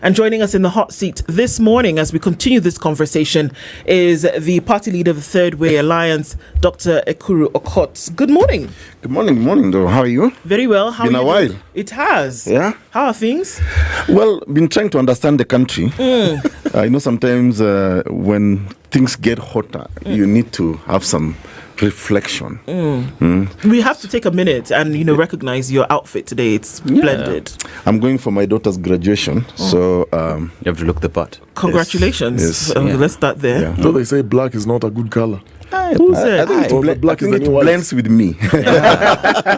And joining us in the hot seat this morning as we continue this conversation is the party leader of the Third Way Alliance, Dr. Ekuru Aukot. Good morning. Good morning, though. How are you? Very well. How been are you a while. doing? It has. Yeah. How are things? Well, been trying to understand the country. I know sometimes when things get hotter, you need to have some reflection. We have to take a minute and recognize your outfit today. It's splendid. I'm going for my daughter's graduation, so you have to look the part. Congratulations. Yes. Let's start there. Yeah. So they say black is not a good color. Who said? I think black is the new white. blends with me.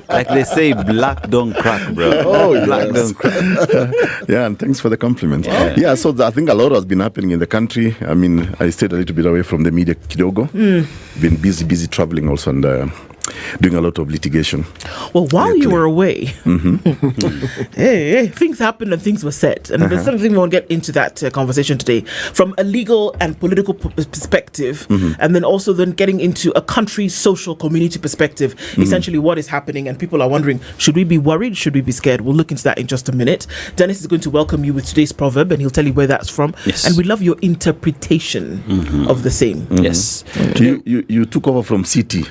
Like they say, black don't crack, bro. Oh, Black yes. don't crack. Yeah, and thanks for the compliment. Yeah, so I think a lot has been happening in the country. I mean, I stayed a little bit away from the media kidogo. Been busy traveling also and doing a lot of litigation. Well, while you were away, hey, things happened and things were said. And there's something we want to get into that conversation today from a legal and political perspective, and then also getting into a country, social, community perspective, essentially what is happening. And people are wondering, should we be worried? Should we be scared? We'll look into that in just a minute. Dennis is going to welcome you with today's proverb, and he'll tell you where that's from. Yes. And we love your interpretation of the same. Yes. You took over from CT.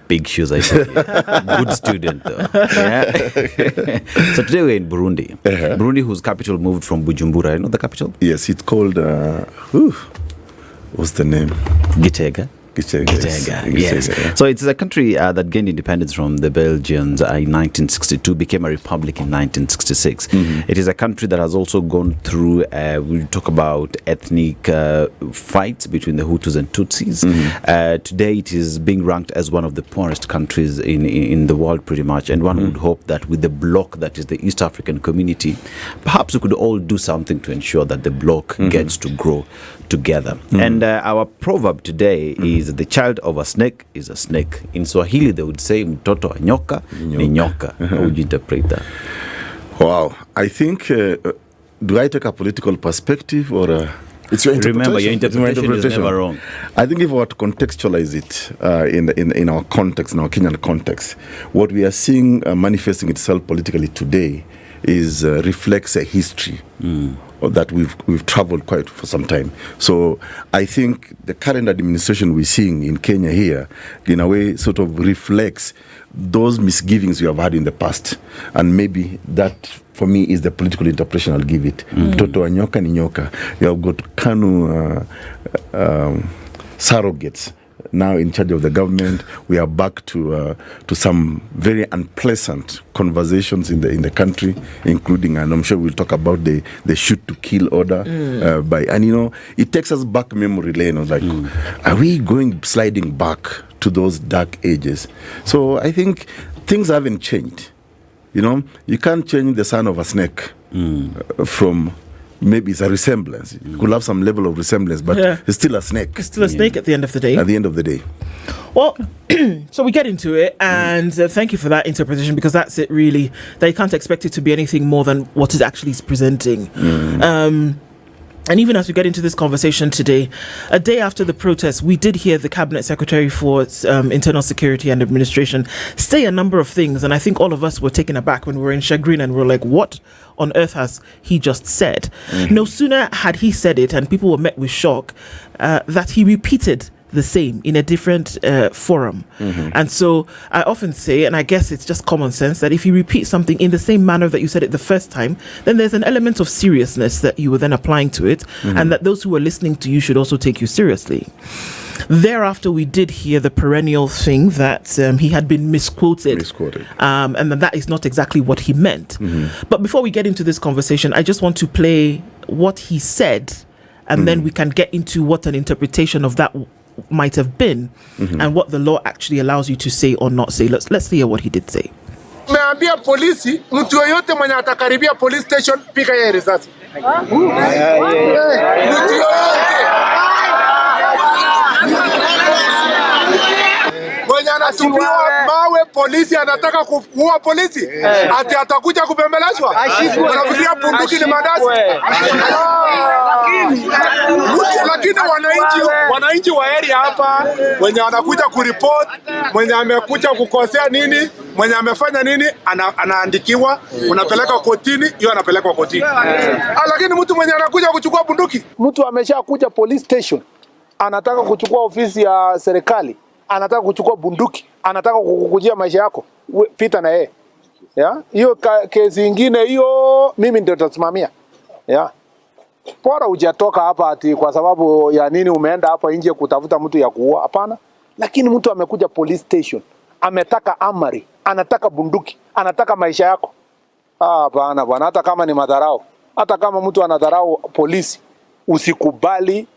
Big shoes, I say. Good student, though. Yeah. So today we're in Burundi. Burundi, whose capital moved from Bujumbura. You know the capital? Yes, it's called, what's the name? Gitega. Gitega, Yes. yeah. So it's a country that gained independence from the Belgians in 1962, became a republic in 1966. It is a country that has also gone through, we talk about ethnic fights between the Hutus and Tutsis. Today it is being ranked as one of the poorest countries in the world pretty much, and one would hope that with the bloc that is the East African community, perhaps we could all do something to ensure that the bloc gets to grow together. And our proverb today is the child of a snake is a snake. In Swahili they would say mtoto wa nyoka ni nyoka. How would you interpret that? Wow. I think, do I take a political perspective or It's your interpretation. Remember, your interpretation is never wrong. I think if we were to contextualize it in our context, in our Kenyan context, what we are seeing manifesting itself politically today is reflects a history that we've traveled quite for some time. So I think the current administration we're seeing in Kenya here, in a way, sort of reflects those misgivings we have had in the past, and maybe that for me is the political interpretation I'll give it. Mtoto wa nyoka ni nyoka. You have got KANU surrogates now in charge of the government. We are back to some very unpleasant conversations in the country, including, and I'm sure we'll talk about the shoot to kill order and it takes us back memory lane. Like, are we sliding back to those dark ages? So I think things haven't changed. You can't change the son of a snake from. Maybe it's a resemblance. It could have some level of resemblance, but it's still a snake. It's still a snake at the end of the day. At the end of the day. Well, so we get into it, and thank you for that interpretation, because that's it really, that you can't expect it to be anything more than what it actually is presenting. And even as we get into this conversation today, a day after the protest, we did hear the Cabinet Secretary for Internal Security and Administration say a number of things. And I think all of us were taken aback when we were in chagrin and we were like, what on earth has he just said? No sooner had he said it and people were met with shock that he repeated the same in a different forum. And so I often say, and I guess it's just common sense, that if you repeat something in the same manner that you said it the first time, then there's an element of seriousness that you were then applying to it, and that those who are listening to you should also take you seriously. Thereafter, we did hear the perennial thing that he had been misquoted. And that is not exactly what he meant. But before we get into this conversation, I just want to play what he said, and then we can get into what an interpretation of that might have been, and what the law actually allows you to say or not say. Let's hear what he did say. Meambia polisi, mtu yoyote mwenye atakaribia police station, piga yeye risasi. Mtu yoyote mwenye anatupiwa mawe, polisi anataka kuua polisi, ati atakuja kubembelezwa. Unafikiria bunduki ni mandasi? Lakini wananchi wa area hapa wenye anakuja kuriport, mwenye amekuja kukosea nini, mwenye amefanya nini anaandikiwa, unapeleka kotini, hiyo anapelekwa kotini. Lakini mtu mwenye anakuja kuchukua bunduki, mtu ameshakuja police station, anataka kuchukua ofisi ya serikali, anataka kuchukua bunduki, anataka kukujia maisha yako, pita na yeye. Hiyo kesi nyingine hiyo mimi ndio nitasimamia. Bora hujatoka hapa ati kwa sababu ya nini umeenda hapa nje kutafuta mtu ya kuua, hapana. Lakini mtu amekuja police station, ametaka amari, anataka bunduki, anataka maisha yako. Hapana bwana, hata kama ni madharau, hata kama mtu anadharau polisi, usikubali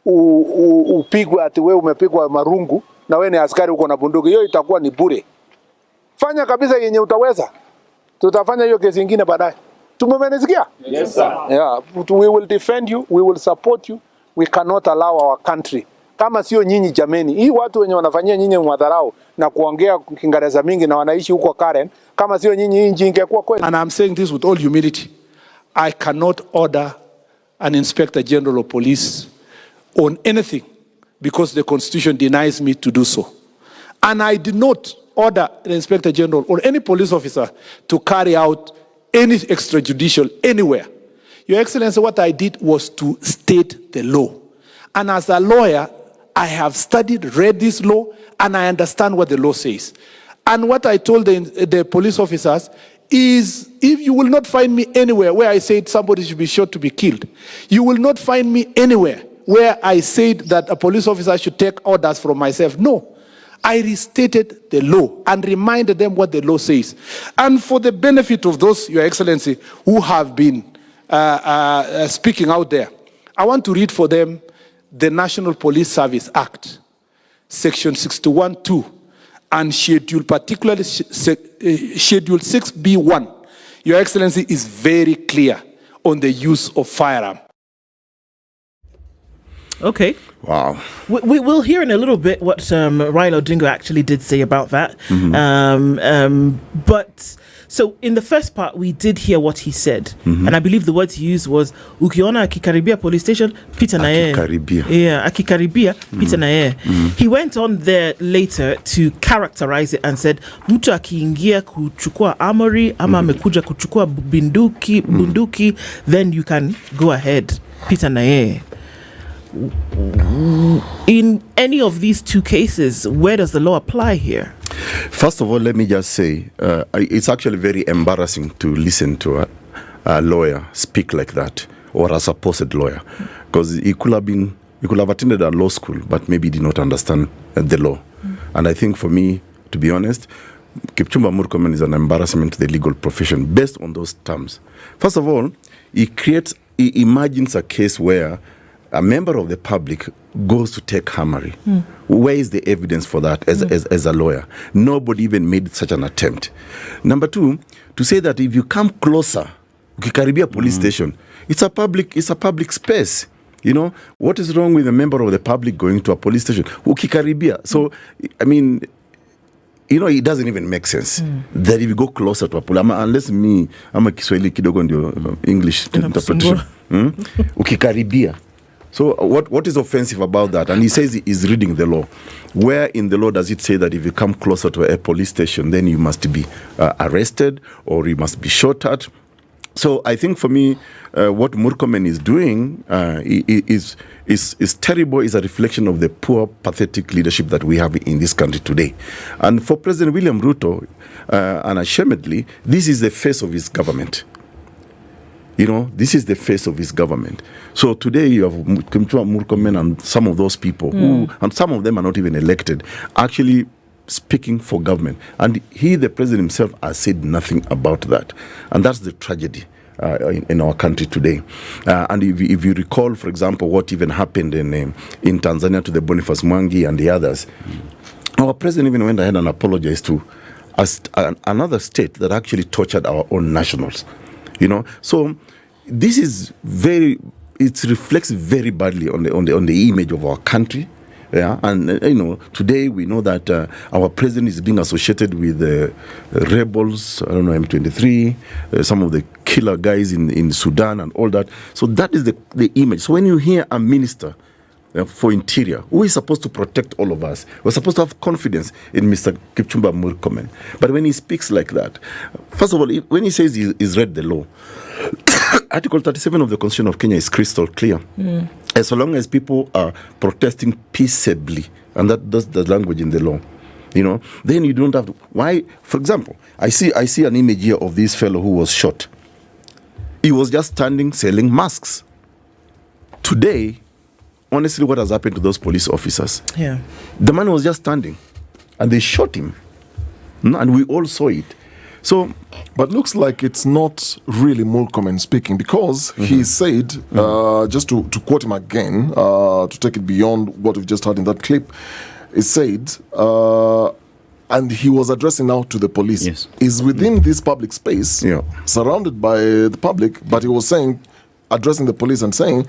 upigwe ati wewe umepigwa marungu na wewe ni askari uko na bunduki. Hiyo itakuwa ni bure. Fanya kabisa yenye utaweza. Tutafanya hiyo kesi nyingine baadaye. Tumemenisikia? Yes sir. Yeah, we will defend you, we will support you. We cannot allow our country. Kama sio nyinyi jameni, hii watu wenye wanafanyia nyinyi madharau na kuongea Kiingereza mingi na wanaishi huko Karen, kama sio nyinyi hii nchi ingekuwa kweli. And I'm saying this with all humility. I cannot order an Inspector General of Police on anything because the Constitution denies me to do so. And I did not order the Inspector General or any police officer to carry out any extrajudicial anywhere. Your Excellency, what I did was to state the law. And as a lawyer, I have studied, read this law, and I understand what the law says. And what I told the police officers is, if you will not find me anywhere where I said somebody should be shot to be killed, you will not find me anywhere where I said that a police officer should take orders from myself. No. I restated the law and reminded them what the law says. And for the benefit of those, Your Excellency, who have been speaking out there, I want to read for them the National Police Service Act, Section 61(2), and Schedule, particularly Schedule 6B1. Your Excellency is very clear on the use of firearm. Okay. Wow. We'll hear in a little bit what Raila Odinga actually did say about that. But so in the first part, we did hear what he said. And I believe the words he used was, ukiona akikaribia police station, pita na yeye. Akikaribia. Yeah, akikaribia, pita na yeye. He went on there later to characterize it and said, mtu akiingia kuchukua armory, ama amekuja kuchukua bunduki, then you can go ahead, pita na yeye. In any of these two cases, where does the law apply here? First of all, let me just say, it's actually very embarrassing to listen to a lawyer speak like that, or a supposed lawyer, because he could have attended a law school, but maybe did not understand the law. And I think for me, to be honest, Kipchumba Murkomen is an embarrassment to the legal profession based on those terms. First of all, he imagines a case where a member of the public goes to take hammering. Where is the evidence for that as a lawyer? Nobody even made such an attempt. Number two, to say that if you come closer, Ukikaribia police station, it's a public space. You know, what is wrong with a member of the public going to a police station? Ukikaribia. So, I mean, you know, it doesn't even make sense that if you go closer to a police, unless I'm a Kiswahili kidogo ndio English interpretation. Ukikaribia. So what is offensive about that? And he says he is reading the law. Where in the law does it say that if you come closer to a police station, then you must be arrested or you must be shot at? So I think for me, what Murkomen is doing is terrible, is a reflection of the poor, pathetic leadership that we have in this country today. And for President William Ruto, unashamedly, this is the face of his government. You know, this is the face of his government. So today you have Murkomen and some of those people who, and some of them are not even elected, actually speaking for government. And he, the president himself, has said nothing about that. And that's the tragedy in our country today. And if you recall, for example, what even happened in Tanzania to the Boniface Mwangi and the others, our president even went ahead and apologized to another state that actually tortured our own nationals. You know, so this is it reflects very badly on the image of our country. Yeah, and you know, today we know that our president is being associated with rebels, I don't know, M23, some of the killer guys in Sudan and all that. So that is the image. So when you hear a minister for Interior, who is supposed to protect all of us. We're supposed to have confidence in Mr. Kipchumba Murkomen. But when he speaks like that, first of all, when he says he's read the law, Article 37 of the Constitution of Kenya is crystal clear. As long as people are protesting peaceably, and that's the language in the law, then you don't have to. Why? For example, I see an image here of this fellow who was shot. He was just standing selling masks. Today, honestly, what has happened to those police officers? Yeah. The man was just standing, and they shot him, and we all saw it. So, but looks like it's not really Murkomen speaking, because he said, just to quote him again, to take it beyond what we've just heard in that clip, he said, and he was addressing now to the police, is within this public space, surrounded by the public, but he was saying, addressing the police and saying,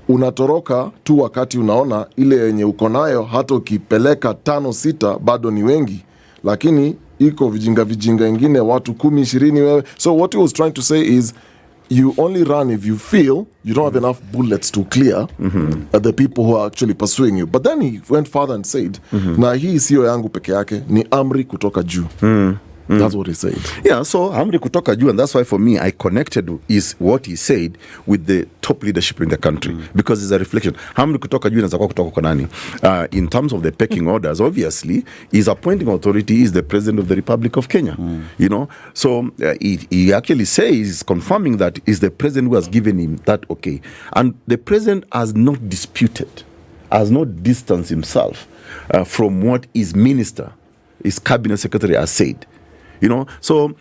unatoroka tu wakati unaona ile yenye uko nayo hata ukipeleka 5-6 bado ni wengi, lakini iko vijinga ingine watu 10-20 wewe. So what he was trying to say is, you only run if you feel you don't have enough bullets to clear the people who are actually pursuing you. But then he went further and said, na hii sio yangu peke yake, ni amri kutoka juu. That's what he said. Yeah, so amri kutoka juu, and that's why for me I connected what he said with the top leadership in the country, because it's a reflection. Amri kutoka juu inaweza kutoka kwa nani? In terms of the pecking orders, obviously, his appointing authority is the President of the Republic of Kenya. So he actually says, confirming that is the President who has given him that okay. And the President has not disputed, has not distanced himself from what his minister, his cabinet secretary has said. So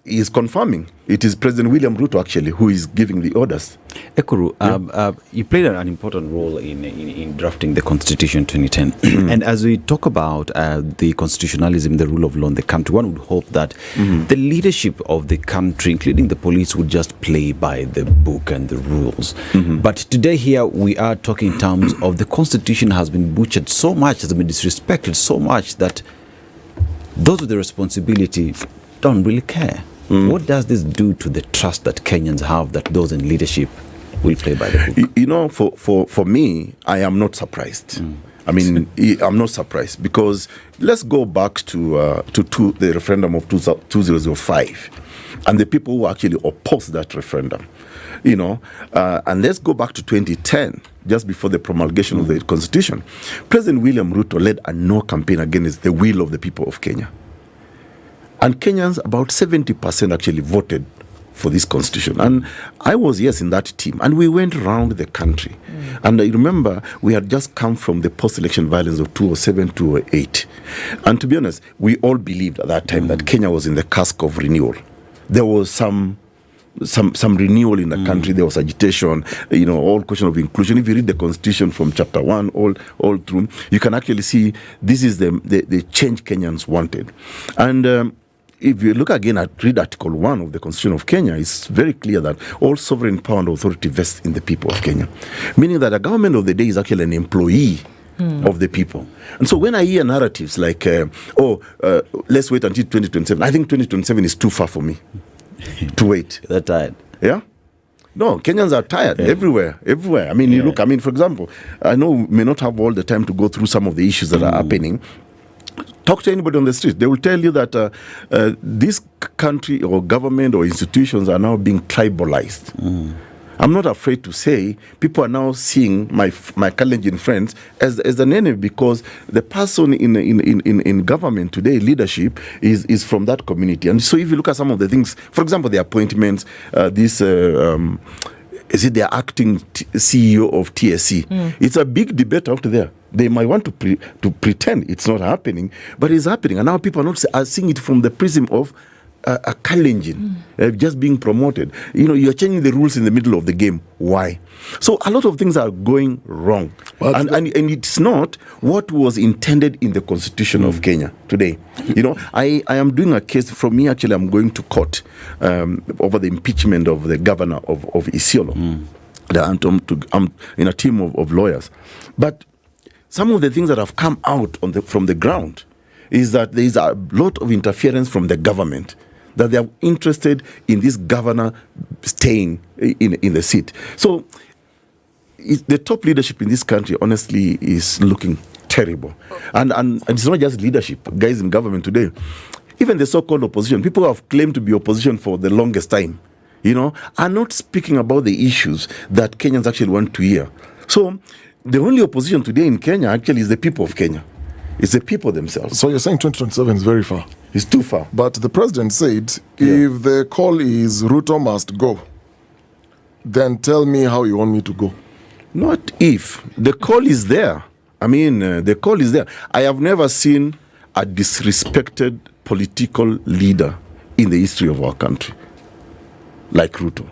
he is confirming it is President William Ruto actually who is giving the orders. Ekuru, you played an important role in drafting the Constitution 2010. And as we talk about the constitutionalism, the rule of law in the country, one would hope that the leadership of the country, including the police, would just play by the book and the rules. But today here we are talking in terms of the Constitution has been butchered so much, has been disrespected so much that those with the responsibility don't really care. What does this do to the trust that Kenyans have that those in leadership will play by the book? For me, I am not surprised. I mean, I'm not surprised, because let's go back to the referendum of 2005 and the people who actually opposed that referendum. And let's go back to 2010, just before the promulgation of the Constitution. President William Ruto led a no campaign against the will of the people of Kenya. And Kenyans, about 70% actually voted for this Constitution. And I was, in that team. And we went around the country. And I remember we had just come from the post-election violence of 2007, 2008. And to be honest, we all believed at that time that Kenya was in the cusp of renewal. There was some renewal in the country. There was agitation, all question of inclusion. If you read the Constitution from chapter 1 all through, you can actually see this is the change Kenyans wanted. And if you look again at read Article 1 of the Constitution of Kenya, it's very clear that all sovereign power and authority vests in the people of Kenya, meaning that the government of the day is actually an employee of the people. And so when I hear narratives like, let's wait until 2027, I think 2027 is too far for me to wait. They're tired. Yeah? No, Kenyans are tired everywhere. I mean, you look, for example, I know we may not have all the time to go through some of the issues that are happening. Talk to anybody on the street. They will tell you that this country or government or institutions are now being tribalized. I'm not afraid to say people are now seeing my Kalenjin friends as an enemy, because the person in government today, leadership, is from that community. And so if you look at some of the things, for example, the appointments, is it the acting CEO of TSC? It's a big debate out there. They might want to pretend it's not happening, but it's happening. And now people are seeing it from the prism of a Kalenjin just being promoted. You're changing the rules in the middle of the game. Why? So a lot of things are going wrong. And it's not what was intended in the Constitution of Kenya today. I am doing a case. From me, actually, I'm going to court over the impeachment of the governor of Isiolo. I'm in a team of lawyers. But some of the things that have come out from the ground is that there is a lot of interference from the government, that they are interested in this governor staying in the seat. So the top leadership in this country, honestly, is looking terrible. And it's not just leadership, guys in government today. Even the so-called opposition, people who have claimed to be opposition for the longest time, are not speaking about the issues that Kenyans actually want to hear. So the only opposition today in Kenya actually is the people of Kenya. It's the people themselves. So you're saying 2027 is very far? It's too far. But the president said, if the call is Ruto must go, then tell me how you want me to go. Not if. The call is there. The call is there. I have never seen a disrespected political leader in the history of our country like Ruto.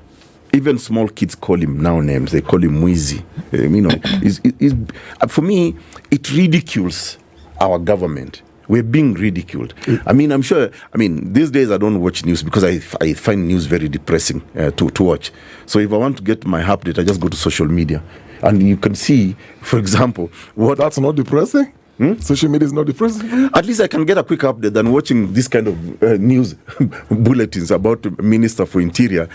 Even small kids call him now names. They call him Mwizi. For me, it ridicules our government. We're being ridiculed. I'm sure, these days I don't watch news because I find news very depressing to watch. So if I want to get my update, I just go to social media. And you can see, for example, what... That's not depressing? Social media is not depressing? At least I can get a quick update than watching this kind of news bulletins about the Minister for Interior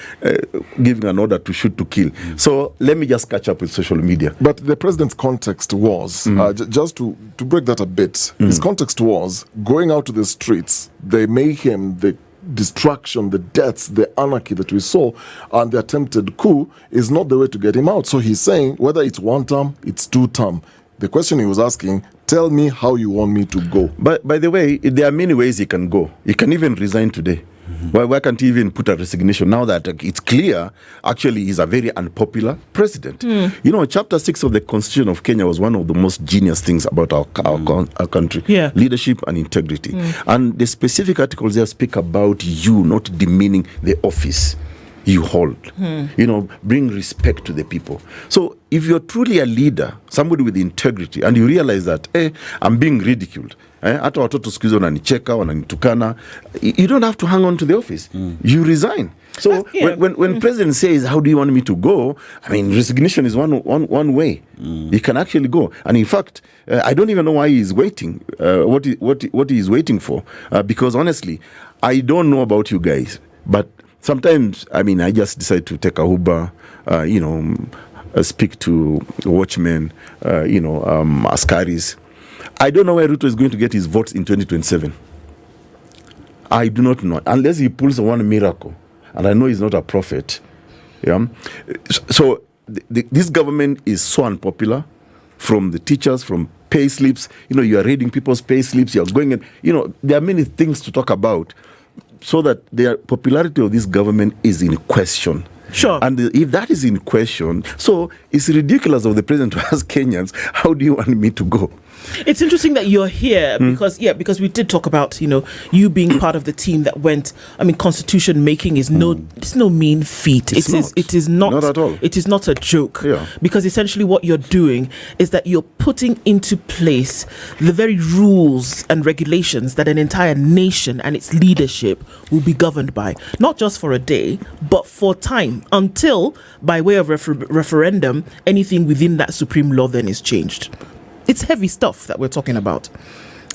giving an order to shoot to kill. So let me just catch up with social media. But the president's context was, just to break that a bit, his context was going out to the streets, the mayhem, the destruction, the deaths, the anarchy that we saw, and the attempted coup is not the way to get him out. So he's saying whether it's one term, it's two term. The question he was asking, tell me how you want me to go. But by the way, there are many ways he can go. He can even resign today. Why can't he even put a resignation now that it's clear actually he's a very unpopular president? Chapter 6 of the Constitution of Kenya was one of the most genius things about our country. Yeah. Leadership and integrity. And the specific articles there speak about you not demeaning the office you hold. Bring respect to the people. So if you're truly a leader, somebody with integrity, and you realize that, I'm being ridiculed, hata watoto siku hizi wananicheka, wananitukana, you don't have to hang on to the office. You resign. So when president says, how do you want me to go? Resignation is one way. He can actually go. And in fact, I don't even know why he is waiting, what he is waiting for. Because honestly, I don't know about you guys, but sometimes, I just decide to take a Uber, speak to watchmen, askaris. I don't know where Ruto is going to get his votes in 2027. I do not know, unless he pulls one miracle. And I know he's not a prophet. Yeah. So this government is so unpopular, from the teachers, from pay slips. You are reading people's pay slips. You are going and, there are many things to talk about. So that the popularity of this government is in question. Sure. And if that is in question, so it's ridiculous of the president to ask Kenyans, how do you want me to go? It's interesting that you're here because we did talk about, you being part of the team that went. Constitution making is it's no mean feat. It is not at all. It is not a joke. Yeah. Because essentially what you're doing is that you're putting into place the very rules and regulations that an entire nation and its leadership will be governed by, not just for a day, but for time, until by way of referendum, anything within that supreme law then is changed. It's heavy stuff that we're talking about.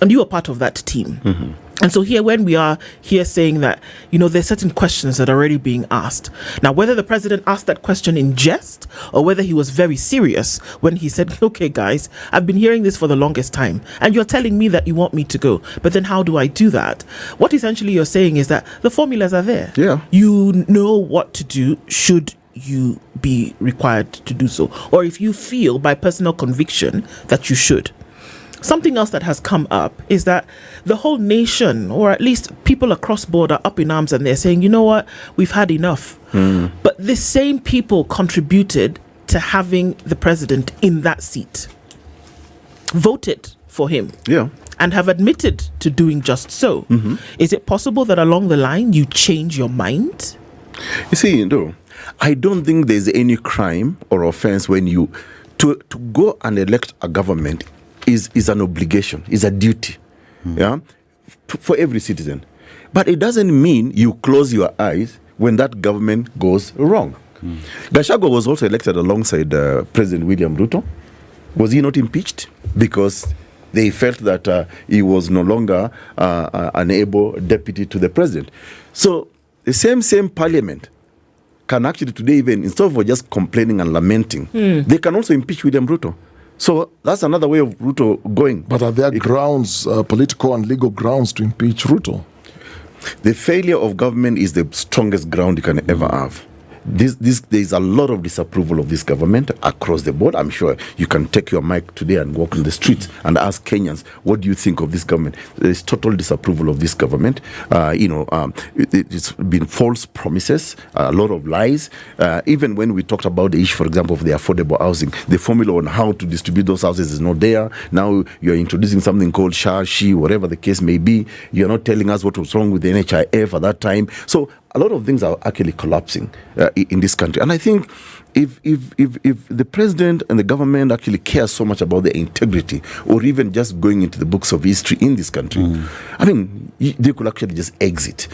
And you are part of that team. And so here, when we are here saying that, there's certain questions that are already being asked. Now, whether the president asked that question in jest or whether he was very serious when he said, okay, guys, I've been hearing this for the longest time and you're telling me that you want me to go. But then how do I do that? What essentially you're saying is that the formulas are there. Yeah. You know what to do should you be required to do so, or if you feel by personal conviction that you should. Something else that has come up is that the whole nation, or at least people across border, are up in arms and they're saying, you know what, we've had enough. But the same people contributed to having the president in that seat, voted for him, and have admitted to doing just so. Is it possible that along the line you change your mind? You see, I don't think there's any crime or offense when you to go and elect a government is an obligation, is a duty, for every citizen. But it doesn't mean you close your eyes when that government goes wrong. Gachagua was also elected alongside President William Ruto. Was he not impeached? Because they felt that he was no longer an able deputy to the president. So the same parliament can actually today, even instead of just complaining and lamenting, they can also impeach William Ruto. So that's another way of Ruto going. But are there grounds, political and legal grounds to impeach Ruto? The failure of government is the strongest ground you can ever have. There is a lot of disapproval of this government across the board. I'm sure you can take your mic today and walk on the streets and ask Kenyans, what do you think of this government? There is total disapproval of this government. It's been false promises, a lot of lies. Even when we talked about the issue, for example, of the affordable housing, the formula on how to distribute those houses is not there. Now you're introducing something called SHA, SHE, whatever the case may be. You're not telling us what was wrong with the NHIF at that time. So a lot of things are actually collapsing in this country. And I think if the president and the government actually care so much about the integrity, or even just going into the books of history in this country, I mean, they could actually just exit.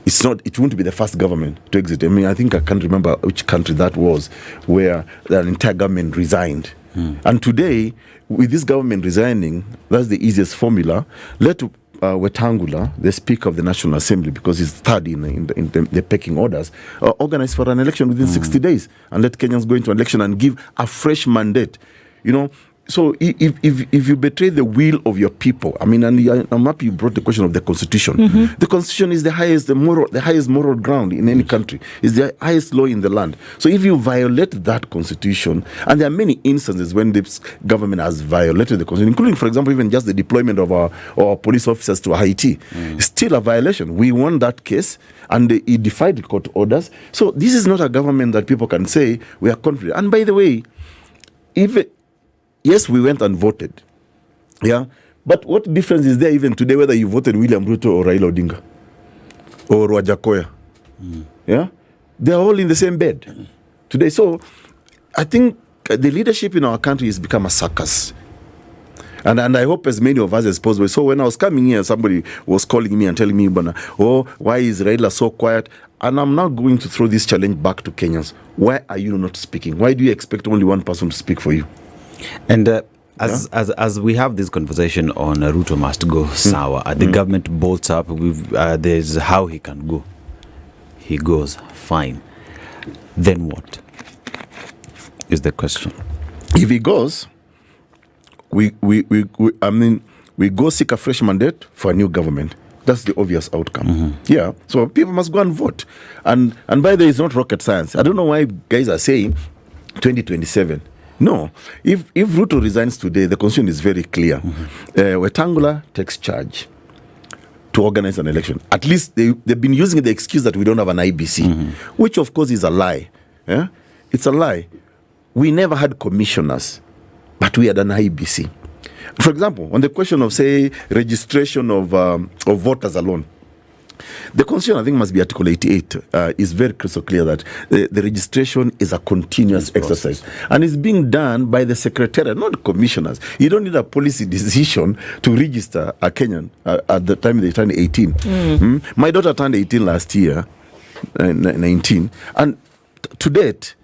It won't be the first government to exit. I mean, I think I can't remember which country that was, where an entire government resigned. And today, with this government resigning, that's the easiest formula. Let Wetangula, the Speaker of the National Assembly, because he's third in the pecking orders, organize for an election within 60 days and let Kenyans go into an election and give a fresh mandate. So if you betray the will of your people, I mean, and I'm happy you brought the question of the Constitution. The Constitution is the highest moral ground in any country. It's the highest law in the land. So if you violate that Constitution, and there are many instances when this government has violated the Constitution, including, for example, even just the deployment of our police officers to Haiti, still a violation. We won that case, and it defied the court orders. So this is not a government that people can say we are confident. And by the way, yes, we went and voted. Yeah. But what difference is there even today whether you voted William Ruto or Raila Odinga or Wajakoya? Yeah. They're all in the same bed today. So I think the leadership in our country has become a circus. And I hope as many of us as possible. So when I was coming here, somebody was calling me and telling me, why is Raila so quiet? And I'm now going to throw this challenge back to Kenyans. Why are you not speaking? Why do you expect only one person to speak for you? And as we have this conversation on Ruto must go sour, the government bolts up. There's how he can go. He goes fine. Then what is the question? If he goes, we go seek a fresh mandate for a new government. That's the obvious outcome. Yeah. So people must go and vote. And by the way, it's not rocket science. I don't know why guys are saying 2027. No. If Ruto resigns today, the constitution is very clear. Wetangula takes charge to organize an election. At least they've been using the excuse that we don't have an IBC, which of course is a lie. Yeah? It's a lie. We never had commissioners, but we had an IBC. For example, on the question of, say, registration of voters alone, the Constitution, I think, must be Article 88, is very crystal clear that the registration is a continuous exercise. And it's being done by the Secretariat, not commissioners. You don't need a policy decision to register a Kenyan at the time they turn 18. My daughter turned 18 last year, 19, and to date,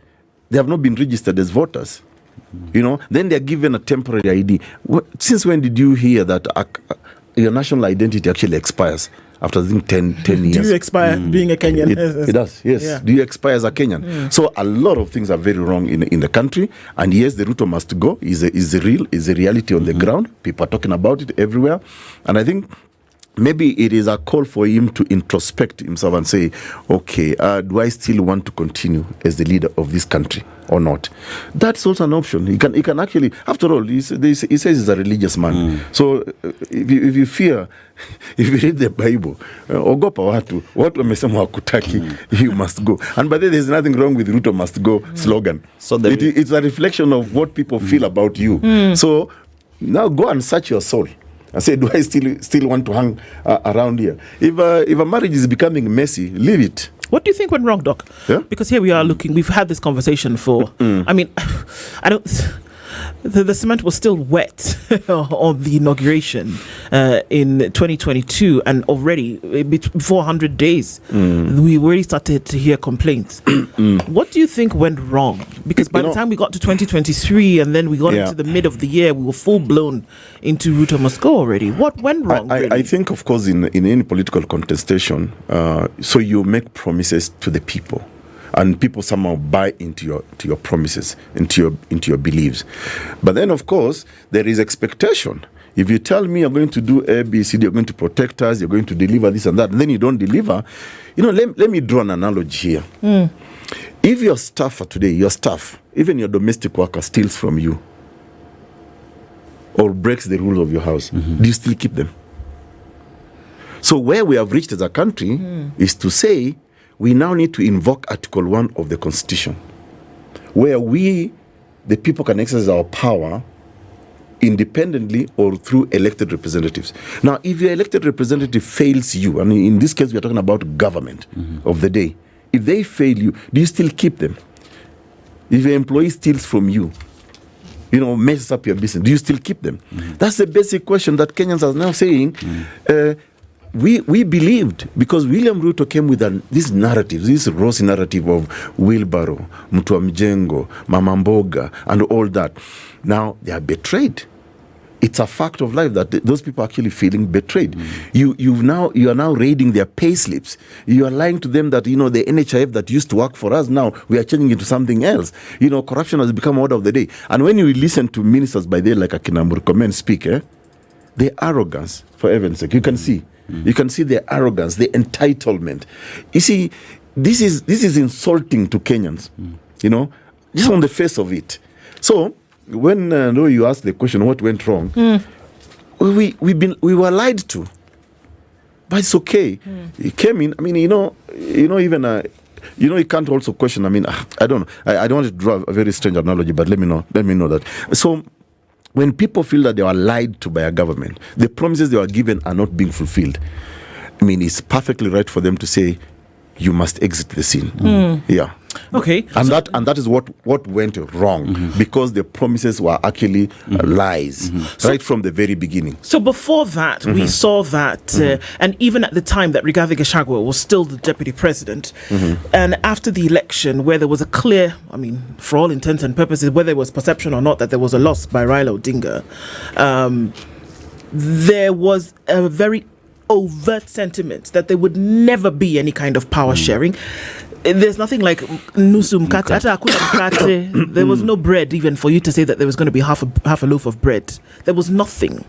they have not been registered as voters. Then they're given a temporary ID. Since when did you hear that your national identity actually expires? After I think 10 years. Do you expire being a Kenyan? It does, yes. Yeah. Do you expire as a Kenyan? So a lot of things are very wrong in the country. And yes, the Ruto must go. Is a reality on the ground. People are talking about it everywhere. And I think maybe it is a call for him to introspect himself and say, okay, do I still want to continue as the leader of this country or not? That's also an option. He can actually, after all, he says he's a religious man. So if you fear, if you read the Bible, ogopa watu wamesema wakutaki, you must go. And by the way, there's nothing wrong with Ruto must go slogan. So it's a reflection of what people feel about you. So now go and search your soul. I say, do I still want to hang around here? If a marriage is becoming messy, leave it. What do you think went wrong, Doc? Yeah? Because here we are looking. We've had this conversation for. I mean, I don't. The cement was still wet on the inauguration in 2022, and already before 100 days, we already started to hear complaints. What do you think went wrong? Because by the time we got to 2023, and then we got into the mid of the year, we were full blown into Ruto must go already. What went wrong? I think, of course, in any political contestation, so you make promises to the people. and people somehow buy into your promises, into your beliefs. But then, of course, there is expectation. If you tell me you're going to do A, B, C, D, you're going to protect us, you're going to deliver this and that, and then you don't deliver, let me draw an analogy here. If your staff today, even your domestic worker steals from you or breaks the rules of your house, do you still keep them? So where we have reached as a country is to say we now need to invoke Article 1 of the Constitution, where we, the people, can exercise our power independently or through elected representatives. Now, if your elected representative fails you, and in this case we are talking about government of the day, if they fail you, do you still keep them? If your employee steals from you, messes up your business, do you still keep them? That's the basic question that Kenyans are now saying. We believed, because William Ruto came with this narrative, this rosy narrative of wheelbarrow, mtu wa mjengo, mama mboga, and all that. Now they are betrayed. It's a fact of life that those people are actually feeling betrayed. You are now raiding their pay slips. You are lying to them that the NHIF that used to work for us, now we are changing it to something else. Corruption has become order of the day. And when you listen to ministers by there like Akina Murkomen speak, the arrogance, for heaven's sake, you can see their arrogance, the entitlement. You see, this is insulting to Kenyans. Just on the face of it. So when you ask the question, what went wrong? We were lied to, but it's okay. He came in. I mean, even you can't also question. I mean, I don't know. I don't want to draw a very strange analogy, but let me know that. So when people feel that they are lied to by a government, the promises they were given are not being fulfilled, I mean, it's perfectly right for them to say, you must exit the scene. Yeah. Okay. And that is what went wrong, because the promises were actually lies right from the very beginning. So before that, we saw that, and even at the time that Rigathi Gachagua was still the deputy president, and after the election, where there was a clear, I mean, for all intents and purposes, whether it was perception or not that there was a loss by Raila Odinga, there was a very overt sentiment that there would never be any kind of power sharing. There's nothing like nusu mkate. Hata hakuna mkate. There was no bread even for you to say that there was going to be half a loaf of bread. There was nothing.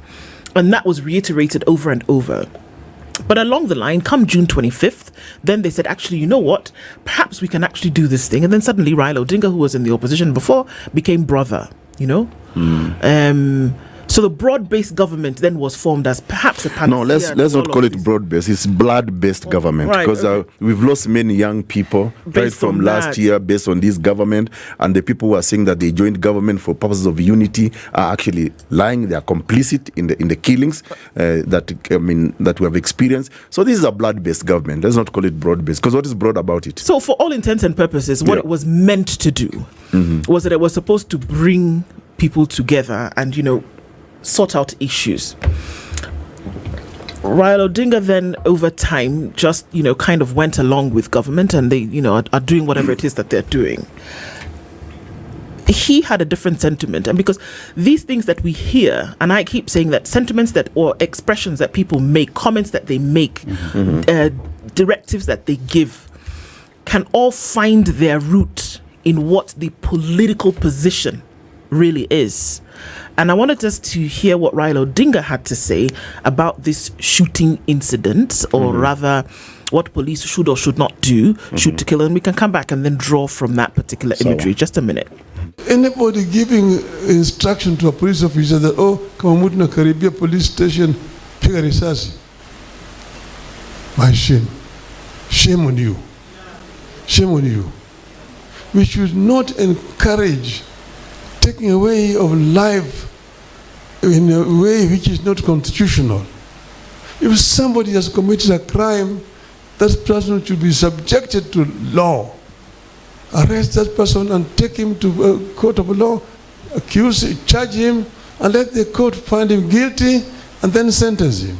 And that was reiterated over and over. But along the line, come June 25th, then they said, actually, you know what? Perhaps we can actually do this thing. And then suddenly Raila Odinga, who was in the opposition before, became brother, So the broad-based government then was formed as perhaps a panacea. No, let's not call it broad-based. It's blood-based government, because we've lost many young people right from last year based on this government, and the people who are saying that they joined government for purposes of unity are actually lying. They are complicit in the killings that we have experienced. So this is a blood-based government. Let's not call it broad-based, because what is broad about it? So for all intents and purposes, what it was meant to do was that it was supposed to bring people together and sort out issues. Raila Odinga then, over time, just kind of went along with government, and they are doing whatever it is that they're doing. He had a different sentiment, and because these things that we hear, and I keep saying that sentiments or expressions that people make, comments that they make, directives that they give, can all find their root in what the political position really is. And I wanted us to hear what Raila Odinga had to say about this shooting incident, or rather what police should or should not do, shoot to kill, and we can come back and then draw from that particular imagery. Just a minute. Anybody giving instruction to a police officer that, kama mtu na karibia police station, piga risasi. My shame. Shame on you. Shame on you. We should not encourage taking away of life in a way which is not constitutional. If somebody has committed a crime, that person should be subjected to law. Arrest that person and take him to a court of law, charge him, and let the court find him guilty and then sentence him.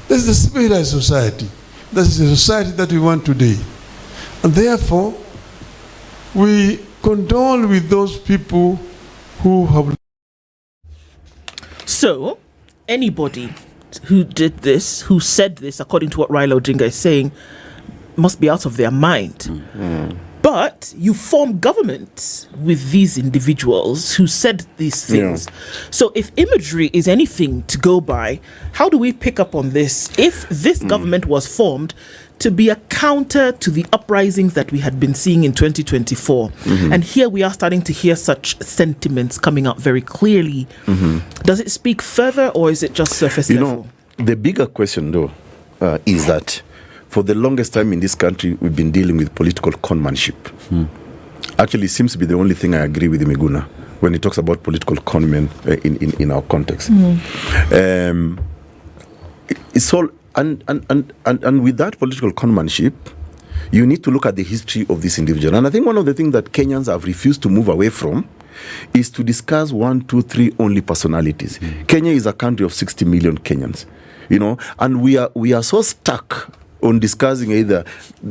This is the civilized society. This is the society that we want today. And therefore, we condole with those people who have. So, anybody who did this, who said this, according to what Raila Odinga is saying, must be out of their mind. But you form government with these individuals who said these things. So if imagery is anything to go by, how do we pick up on this? If this government was formed to be a counter to the uprisings that we had been seeing in 2024, and here we are starting to hear such sentiments coming up very clearly, does it speak further, or is it just surface level? The bigger question, though, is that for the longest time in this country, we've been dealing with political conmanship. Actually, it seems to be the only thing I agree with Miguna when he talks about political conmen in our context. It's all, and with that political conmanship, you need to look at the history of this individual. And I think one of the things that Kenyans have refused to move away from is to discuss 1, 2, 3 only personalities. Kenya is a country of 60 million Kenyans, and we are so stuck on discussing either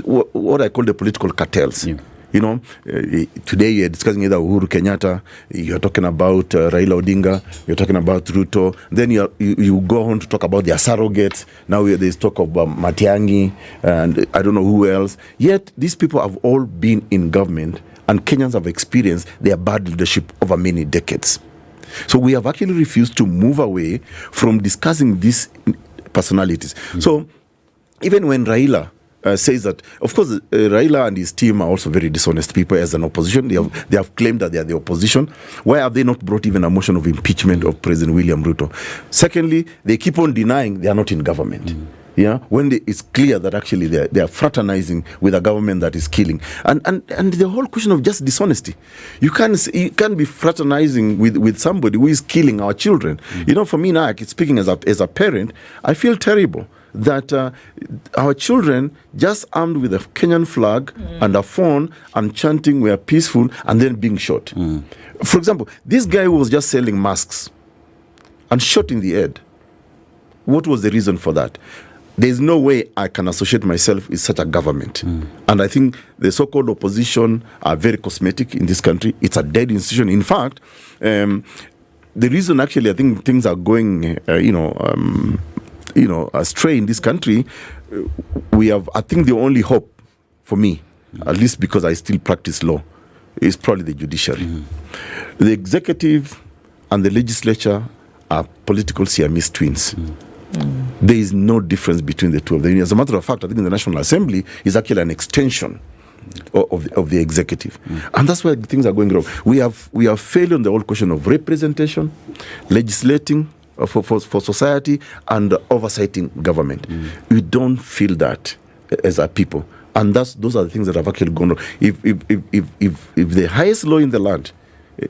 what I call the political cartels. Today you're discussing either Uhuru Kenyatta, you're talking about Raila Odinga, you're talking about Ruto, then you go on to talk about their surrogates. Now there's talk of Matiang'i and I don't know who else. Yet these people have all been in government, and Kenyans have experienced their bad leadership over many decades. So we have actually refused to move away from discussing these personalities. So even when Raila says that, of course, Raila and his team are also very dishonest people as an opposition. They have claimed that they are the opposition. Why have they not brought even a motion of impeachment of President William Ruto? Secondly, they keep on denying they are not in government. When it's clear that actually they are fraternizing with a government that is killing, and the whole question of just dishonesty. You can't be fraternizing with somebody who is killing our children. For me now, speaking as a parent, I feel terrible that our children just armed with a Kenyan flag and a phone and chanting we are peaceful and then being shot. For example, this guy was just selling masks and shot in the head. What was the reason for that? There's no way I can associate myself with such a government. And I think the so-called opposition are very cosmetic in this country. It's a dead institution. In fact, the reason actually I think things are going, astray in this country, we have, I think the only hope for me, at least because I still practice law, is probably the judiciary. The executive and the legislature are political Siamese twins. There is no difference between the two of them. As a matter of fact, I think the National Assembly is actually an extension of the executive. And that's where things are going wrong. We have failed on the whole question of representation, legislating for society, and oversighting government. We don't feel that as a people. And those are the things that have actually gone wrong. If the highest law in the land,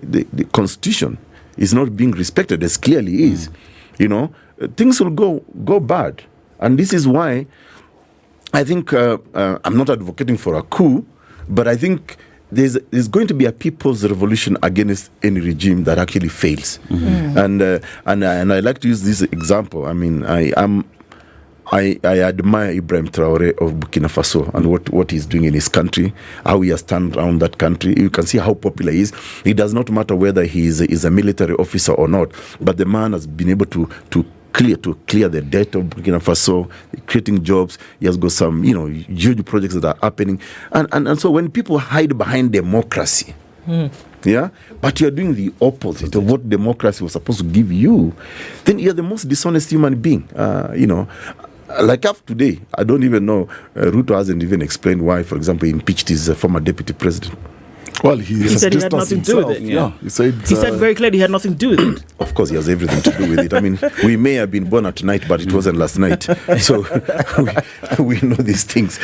the Constitution, is not being respected as clearly is, things will go bad. And this is why I think I'm not advocating for a coup, but I think there's going to be a people's revolution against any regime that actually fails. And I like to use this example. I mean, I admire Ibrahim Traore of Burkina Faso and what he's doing in his country, how he has turned around that country. You can see how popular he is. It does not matter whether he is a military officer or not, but the man has been able to clear the debt of Burkina Faso, creating jobs. He has got some, huge projects that are happening. And so when people hide behind democracy, but you're doing the opposite of what democracy was supposed to give you, then you're the most dishonest human being. Like after today, I don't even know, Ruto hasn't even explained why, for example, he impeached his former deputy president. Well, he said he had nothing to do with it. He said very clearly he had nothing to do with it. Of course, he has everything to do with it. I mean, we may have been born at night, but it wasn't last night. So we know these things.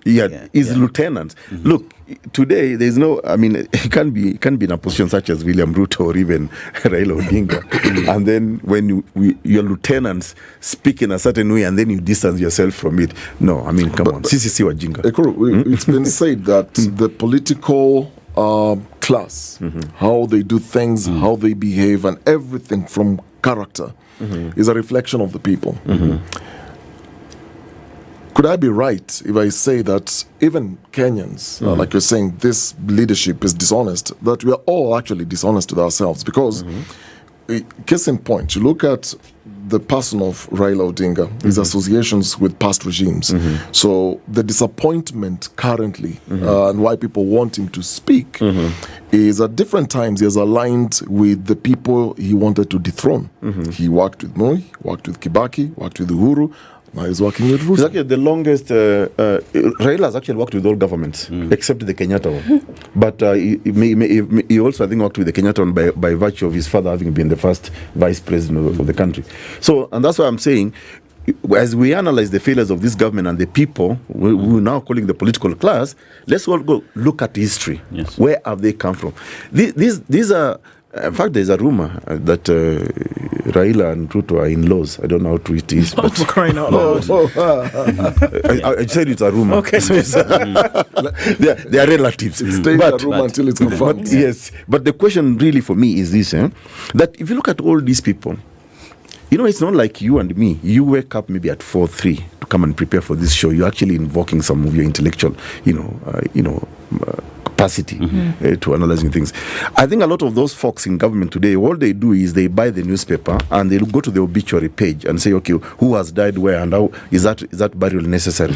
His lieutenants. Look, today there's no. I mean, he can't be in a position such as William Ruto or even Raila Odinga. And then when your lieutenants speak in a certain way, and then you distance yourself from it. No, I mean, come on. CCC Wajinga. Ekuru, it's been said that the political class, how they do things, how they behave, and everything from character is a reflection of the people. Could I be right if I say that even Kenyans, like you're saying, this leadership is dishonest, that we are all actually dishonest with ourselves? Because, case in point, you look at the person of Raila Odinga, his associations with past regimes. So the disappointment currently and why people want him to speak is at different times he has aligned with the people he wanted to dethrone. He worked with Moi, worked with Kibaki, worked with Uhuru. Now he's working with Ruto. It's actually the longest. Raila has actually worked with all governments except the Kenyatta one. But he also, I think, worked with the Kenyatta one by virtue of his father having been the first vice president of the country. So, and that's why I'm saying, as we analyze the failures of this government and the people we're now calling the political class, let's all go look at history. Yes. Where have they come from? These are. In fact, there's a rumor that Raila and Ruto are in-laws. I don't know how true it is. Oh, for crying out loud. I said it's a rumor. Okay. So they are relatives. It stays a rumor until it's confirmed. Yes. But the question really for me is this, that if you look at all these people, it's not like you and me. You wake up maybe at 4:03 to come and prepare for this show. You're actually invoking some of your intellectual, capacity to analyzing things. I think a lot of those folks in government today, all they do is they buy the newspaper and they go to the obituary page and say, okay, who has died where and how is that burial necessary?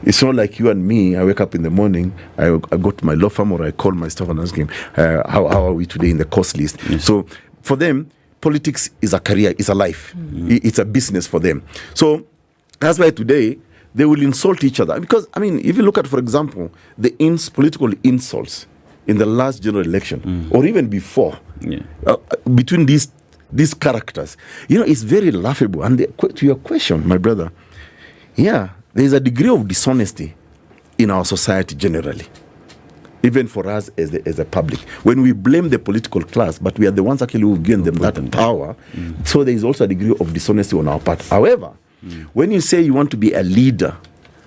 It's not like you and me. I wake up in the morning, I go to my law firm or I call my staff and ask him, how are we today in the cost list? Yes. So for them, politics is a career, is a life. It's a business for them. So that's why today they will insult each other. Because, if you look at, for example, the political insults in the last general election, or even before, between these characters, it's very laughable. And to your question, my brother, there is a degree of dishonesty in our society generally, even for us as a public. When we blame the political class, but we are the ones actually who give them that power, so there is also a degree of dishonesty on our part. However, when you say you want to be a leader,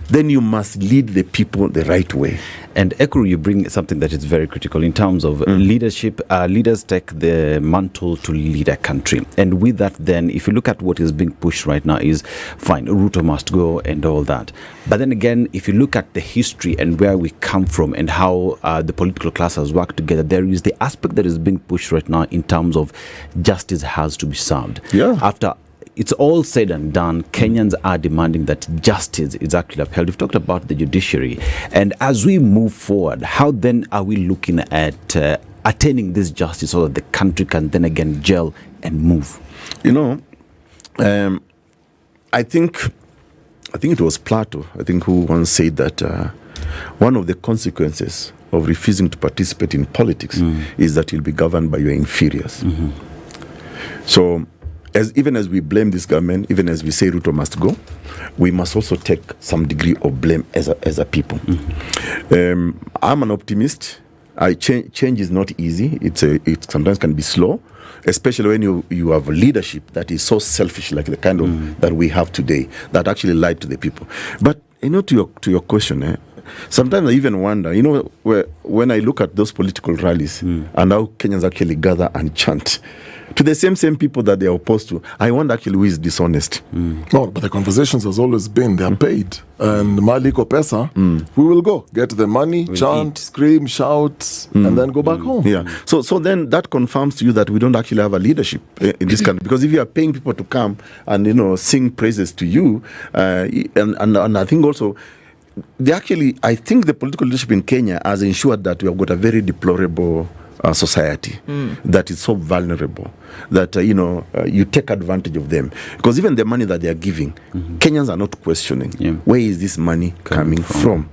then you must lead the people the right way. And Ekuru, you bring something that is very critical in terms of leadership. Leaders take the mantle to lead a country. And with that, then, if you look at what is being pushed right now is, fine, Ruto must go and all that. But then again, if you look at the history and where we come from and how the political class has worked together, there is the aspect that is being pushed right now in terms of justice has to be served. After it's all said and done, Kenyans are demanding that justice is actually upheld. We've talked about the judiciary. And as we move forward, how then are we looking at attaining this justice so that the country can then again gel and move? I think it was Plato, who once said that one of the consequences of refusing to participate in politics is that you'll be governed by your inferiors. So, even as we blame this government, even as we say Ruto must go, we must also take some degree of blame as a people. I'm an optimist. Change is not easy. It sometimes can be slow, especially when you have a leadership that is so selfish, like the kind of that we have today, that actually lied to the people. But to your question, sometimes I even wonder, when I look at those political rallies and how Kenyans actually gather and chant to the same people that they are opposed to, I wonder actually who is dishonest. No, but the conversations has always been they are paid. And Maliko Pesa, we will go, get the money, chant, scream, shout, and then go back home. Yeah. So then that confirms to you that we don't actually have a leadership in this country. Because if you are paying people to come and sing praises to you, and I think also I think the political leadership in Kenya has ensured that we have got a very deplorable society that is so vulnerable that you take advantage of them, because even the money that they are giving, Kenyans are not questioning where is this money coming from.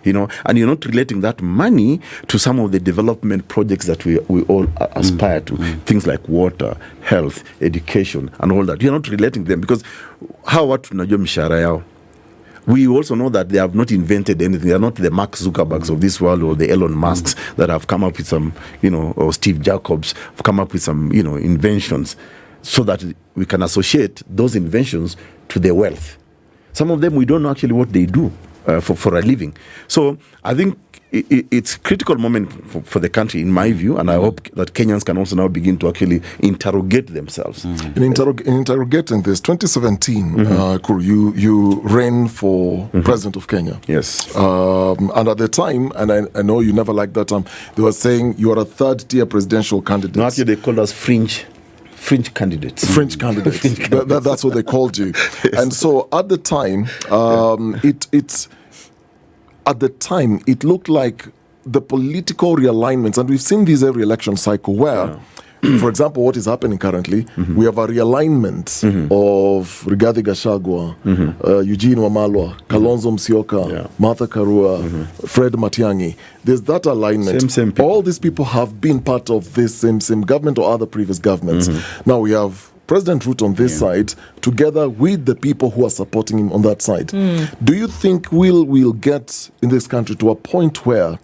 And you're not relating that money to some of the development projects that we all aspire to, things like water, health, education, and all that. You're not relating them because watu tunajua mishahara yao. We also know that they have not invented anything. They are not the Mark Zuckerbergs of this world or the Elon Musks that have come up with some, or Steve Jobs have come up with some, inventions so that we can associate those inventions to their wealth. Some of them, we don't know actually what they do for a living. So I think it's a critical moment for the country, in my view, and I hope that Kenyans can also now begin to actually interrogate themselves. In interrogating this, 2017, Ekuru, you ran for president of Kenya. Yes. And at the time, and I know you never liked that term, they were saying you are a third-tier presidential candidate. No, actually, they called us fringe Fringe candidates. French candidates. That's what they called you. Yes. And so at the time, it looked like the political realignments, and we've seen this every election cycle where, for example, what is happening currently, we have a realignment of Rigathi Gachagua, Eugene Wamalwa, Kalonzo Musyoka, Martha Karua, Fred Matiang'i. There's that alignment. Same people. All these people have been part of this same government or other previous governments. Now we have President Ruto on this side, together with the people who are supporting him on that side. Do you think we'll get in this country to a point where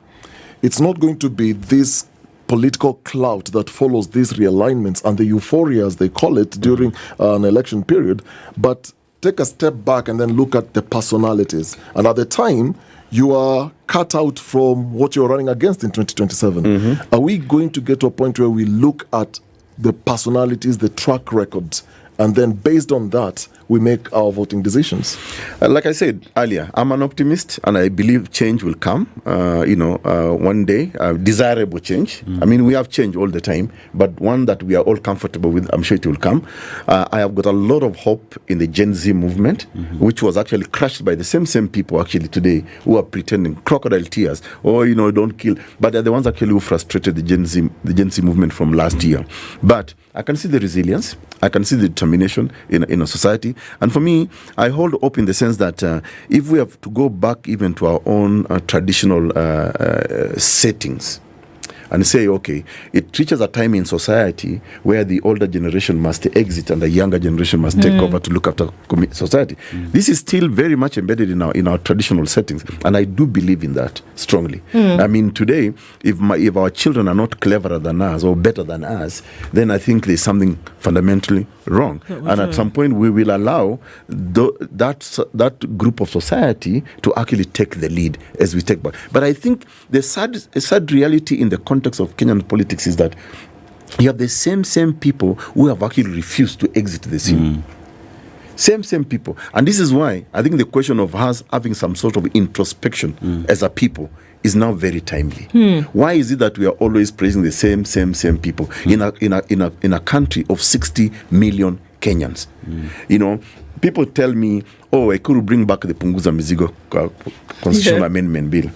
it's not going to be this political clout that follows these realignments and the euphoria, as they call it, during an election period, but take a step back and then look at the personalities? And at the time, you are cut out from what you're running against in 2027. Are we going to get to a point where we look at the personalities, the track records, and then based on that, we make our voting decisions? Like I said earlier, I'm an optimist, and I believe change will come. One day, desirable change. I mean, we have change all the time, but one that we are all comfortable with, I'm sure it will come. I have got a lot of hope in the Gen Z movement, which was actually crushed by the same people actually today who are pretending crocodile tears, or don't kill. But they're the ones actually who frustrated the Gen Z movement from last year. But I can see the resilience. I can see the determination in a society. And for me, I hold hope in the sense that if we have to go back even to our own traditional settings and say, okay, it reaches a time in society where the older generation must exit and the younger generation must take over to look after society. This is still very much embedded in our traditional settings, and I do believe in that strongly. I mean, today, if our children are not cleverer than us or better than us, then I think there's something fundamentally wrong. And at some point, we will allow that group of society to actually take the lead as we take back. But I think the sad reality in the context of Kenyan politics is that you have the same people who have actually refused to exit the scene. Same people. And this is why I think the question of us having some sort of introspection as a people is now very timely. Why is it that we are always praising the same people in a country of 60 million Kenyans? People tell me, Ekuru bring back the Punguza Mizigo Constitutional Amendment Bill.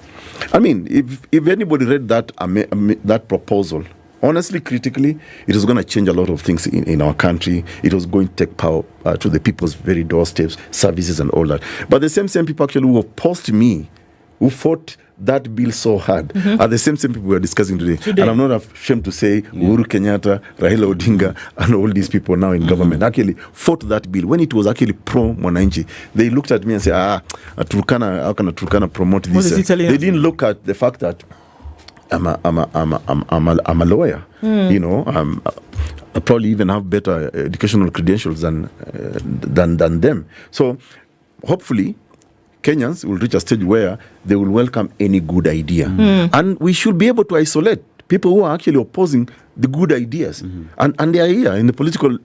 I mean, if anybody read that proposal, honestly, critically, it was going to change a lot of things in our country. It was going to take power to the people's very doorsteps, services and all that. But the same people actually who opposed me, who fought that bill so hard, are the same people we are discussing today. And I'm not ashamed to say Uhuru Kenyatta, Raila Odinga, and all these people now in government actually fought that bill. When it was actually pro-Mwananchi, they looked at me and said, Turkana, how can a Turkana promote this? They didn't look at the fact that I'm a lawyer. I probably even have better educational credentials than them. So hopefully Kenyans will reach a stage where they will welcome any good idea. And we should be able to isolate people who are actually opposing the good ideas. And they are here in the political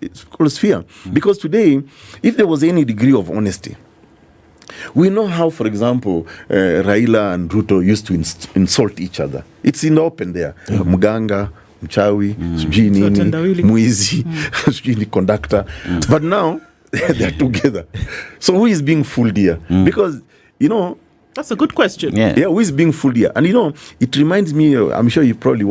sphere. Because today, if there was any degree of honesty, we know how, for example, Raila and Ruto used to insult each other. It's in the open there. Muganga, Mchawi, sijui nini, Mwizi, sijui ni conductor. But now, they're together. So who is being fooled here? Because, that's a good question. Yeah, who is being fooled here? And it reminds me, I'm sure you probably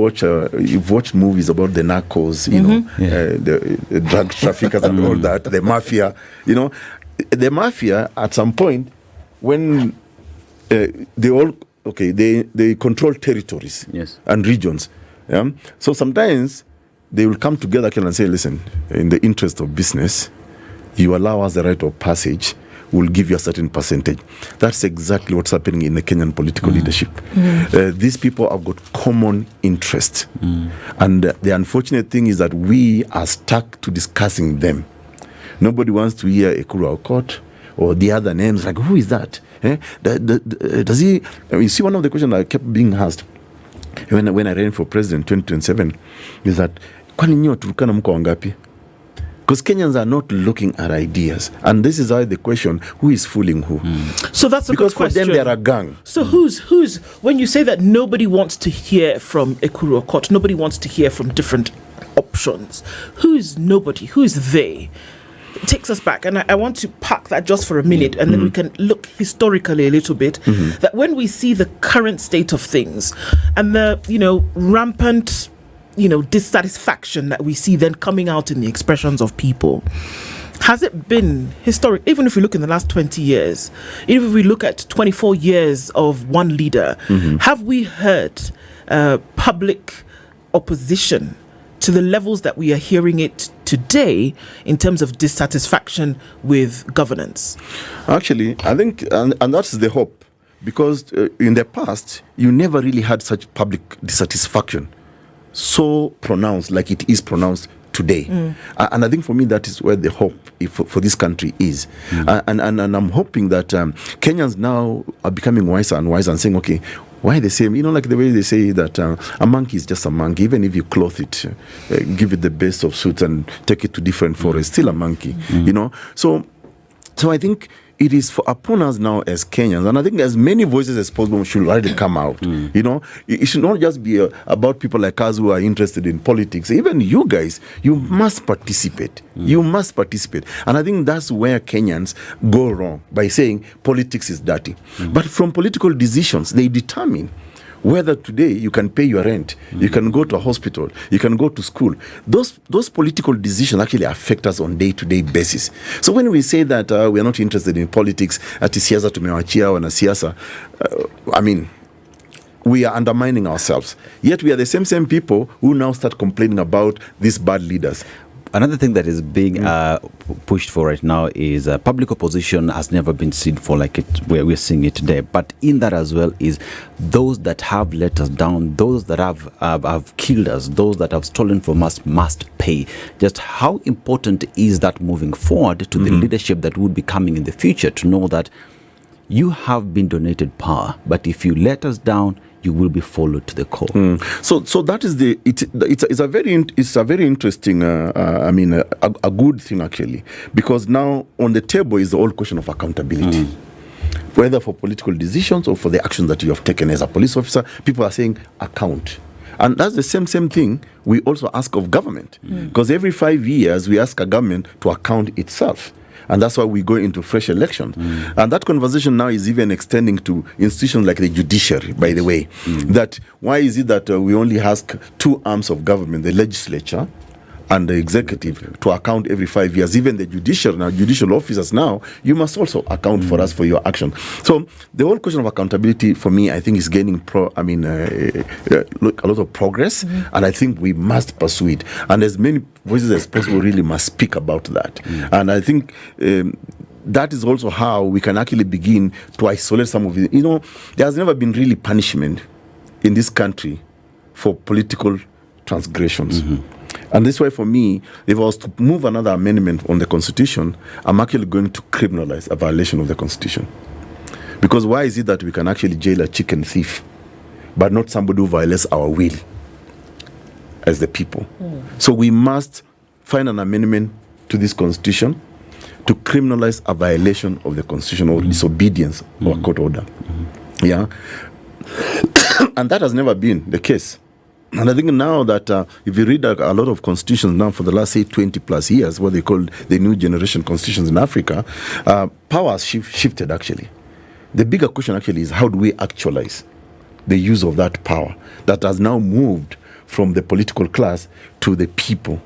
you've watched movies about the narcos, the drug traffickers and all that, the mafia. The mafia at some point, when they control territories and regions. So sometimes they will come together and say, listen, in the interest of business, you allow us the right of passage, we'll give you a certain percentage. That's exactly what's happening in the Kenyan political leadership. These people have got common interests. And the unfortunate thing is that we are stuck to discussing them. Nobody wants to hear Ekuru Aukot or the other names. Like, who is that? Does he... you see, one of the questions that kept being asked when I ran for president in 2027 is that, kwani nyi Waturkana mko wangapi? Because Kenyans are not looking at ideas. And this is why the question, who is fooling who? So that's a good question. Because for them, they're a gang. So who's when you say that nobody wants to hear from Ekuru Aukot, nobody wants to hear from different options. Who is nobody? Who is they? It takes us back, and I want to park that just for a minute, and then we can look historically a little bit. That when we see the current state of things and the rampant dissatisfaction that we see then coming out in the expressions of people, has it been historic? Even if we look in the last 20 years, even if we look at 24 years of one leader, have we heard public opposition to the levels that we are hearing it today in terms of dissatisfaction with governance? Actually, I think, and that's the hope, because in the past, you never really had such public dissatisfaction so pronounced like it is pronounced today. And I think for me, that is where the hope for this country is. And I'm hoping that Kenyans now are becoming wiser and wiser and saying, okay, why the same? Like the way they say that a monkey is just a monkey. Even if you clothe it, give it the best of suits and take it to different forests, still a monkey, So I think it is upon us now as Kenyans, and I think as many voices as possible should already come out. It should not just be about people like us who are interested in politics. Even you guys, you must participate. You must participate. And I think that's where Kenyans go wrong, by saying politics is dirty. But from political decisions, they determine whether today you can pay your rent, you can go to a hospital, you can go to school. Those political decisions actually affect us on day-to-day basis. So when we say that we are not interested in politics, ati siasa tumewachia wana siasa, we are undermining ourselves. Yet we are the same people who now start complaining about these bad leaders. Another thing that is being pushed for right now is public opposition has never been seen for like it where we're seeing it today. But in that as well is those that have let us down, those that have killed us, those that have stolen from us must pay. Just how important is that moving forward to the leadership that would be coming in the future, to know that you have been donated power, but if you let us down, you will be followed to the core. So that is it's a very interesting a good thing actually, because now on the table is the whole question of accountability. Whether for political decisions or for the actions that you have taken as a police officer, people are saying account. And that's the same thing we also ask of government, because every 5 years we ask a government to account itself. And that's why we go into fresh elections. And that conversation now is even extending to institutions like the judiciary, by the way. That why is it that we only ask two arms of government, the legislature and the executive, to account every 5 years? Even the judicial officers now, you must also account for us for your action. So the whole question of accountability, for me, I think is gaining a lot of progress, and I think we must pursue it. And as many voices as possible really must speak about that. And I think that is also how we can actually begin to isolate some of it. There has never been really punishment in this country for political transgressions. And this is why, for me, if I was to move another amendment on the Constitution, I'm actually going to criminalize a violation of the Constitution. Because why is it that we can actually jail a chicken thief, but not somebody who violates our will as the people? So we must find an amendment to this Constitution to criminalize a violation of the Constitution or disobedience or a court order. Yeah. And that has never been the case. And I think now that if you read a lot of constitutions now for the last, say, 20 plus years, what they call the new generation constitutions in Africa, power has shifted actually. The bigger question actually is, how do we actualize the use of that power that has now moved from the political class to the people?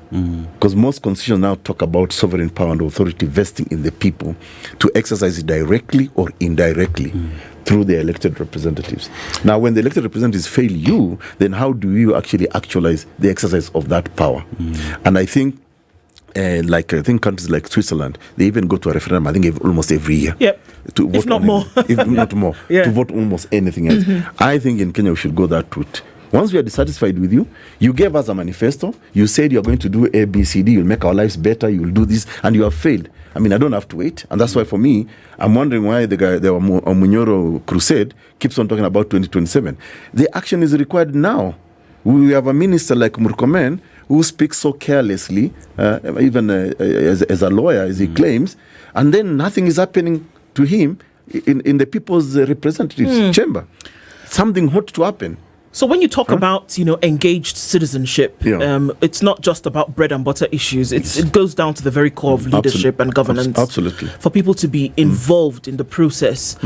Because most constitutions now talk about sovereign power and authority vesting in the people to exercise it directly or indirectly through the elected representatives. Now, when the elected representatives fail you, then how do you actually actualize the exercise of that power? And I think, countries like Switzerland, they even go to a referendum, I think, almost every year. To vote, if not more. If not more. To vote almost anything else. I think in Kenya we should go that route. Once we are dissatisfied with you, you gave us a manifesto, you said you're going to do A, B, C, D, you'll make our lives better, you'll do this, and you have failed. I mean, I don't have to wait. And that's why, for me, I'm wondering why the Munyoro crusade keeps on talking about 2027. The action is required now. We have a minister like Murkomen who speaks so carelessly, even as a lawyer, as he claims, and then nothing is happening to him in the people's representatives chamber. Something ought to happen. So when you talk about, engaged citizenship, it's not just about bread and butter issues. It goes down to the very core of leadership and governance. Absolutely. For people to be involved in the process.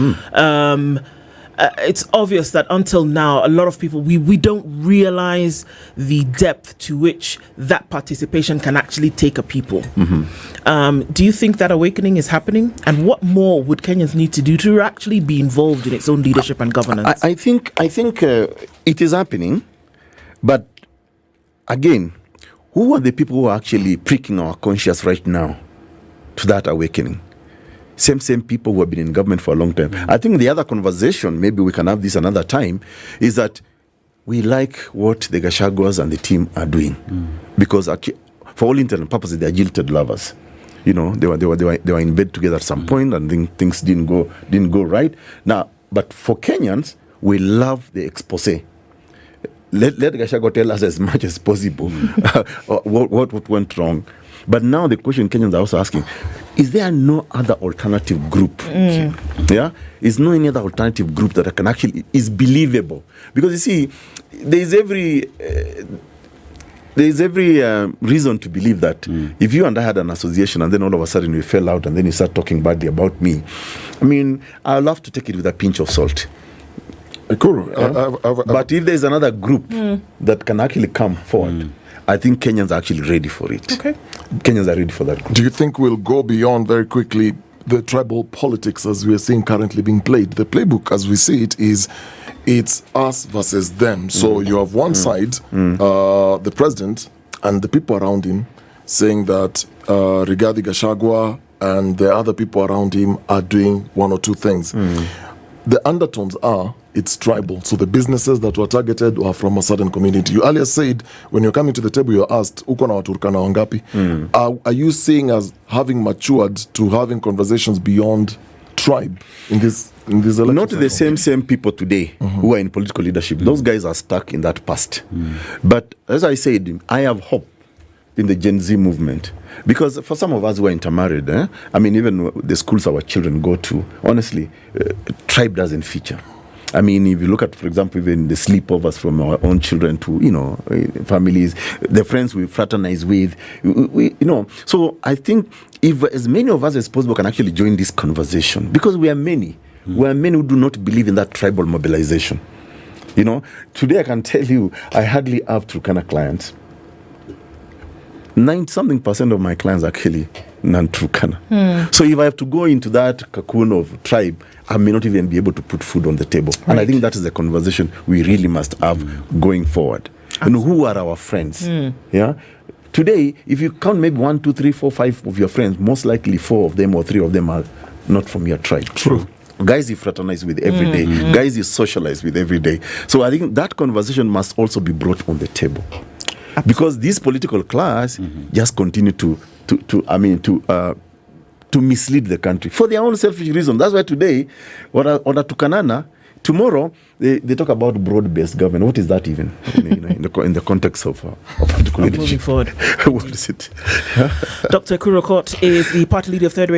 It's obvious that until now, a lot of people, we don't realize the depth to which that participation can actually take a people. Do you think that awakening is happening? And what more would Kenyans need to do to actually be involved in its own leadership and governance? I think it is happening. But again, who are the people who are actually pricking our conscience right now to that awakening? Same people who have been in government for a long time. I think the other conversation, maybe we can have this another time, is that we like what the Gachagwas and the team are doing. Because for all intents and purposes, they are jilted lovers. They were in bed together at some point, and then things didn't go right. Now, but for Kenyans, we love the expose. Let Gachagua tell us as much as possible what went wrong. But now the question Kenyans are also asking, is there no other alternative group? Yeah? Is no any other alternative group that can actually, is believable? Because you see, there is every reason to believe that if you and I had an association and then all of a sudden we fell out and then you start talking badly about me, I mean, I'll have to take it with a pinch of salt. Ekuru, but if there's another group that can actually come forward, I think Kenyans are actually ready for it. Okay. Kenyans are ready for that group. Do you think we'll go beyond very quickly the tribal politics as we are seeing currently being played? The playbook, as we see it, is it's us versus them. So you have one side, the president and the people around him, saying that Rigathi Gachagua and the other people around him are doing one or two things. The undertones are, it's tribal. So the businesses that were targeted are from a certain community. You earlier said, when you're coming to the table, you're asked, uko na Waturkana wangapi? Are you seeing as having matured to having conversations beyond tribe in this election? Not the same people today who are in political leadership. Those guys are stuck in that past. But as I said, I have hope in the Gen Z movement. Because for some of us who are intermarried, I mean, even the schools our children go to, honestly, tribe doesn't feature. I mean, if you look at, for example, even the sleepovers from our own children to, families, the friends we fraternize with, So I think if as many of us as possible can actually join this conversation, because we are many. We are many who do not believe in that tribal mobilization. Today I can tell you, I hardly have Turkana clients. 90-something% of my clients are actually non-Turkana. So if I have to go into that cocoon of tribe, I may not even be able to put food on the table. Right. And I think that is the conversation we really must have going forward. Who are our friends? Yeah. Today, if you count maybe 1, 2, 3, 4, 5 of your friends, most likely 4 of them or 3 of them are not from your tribe. True. Guys you fraternize with every day. Guys you socialize with every day. So I think that conversation must also be brought on the table. Because this political class just continue to mislead the country for their own selfish reason. That's why today, Tukanana, tomorrow they talk about broad-based government. What is that even? in the context of political leadership. Moving forward. What is it? Dr. Ekuru Aukot is the party leader of Third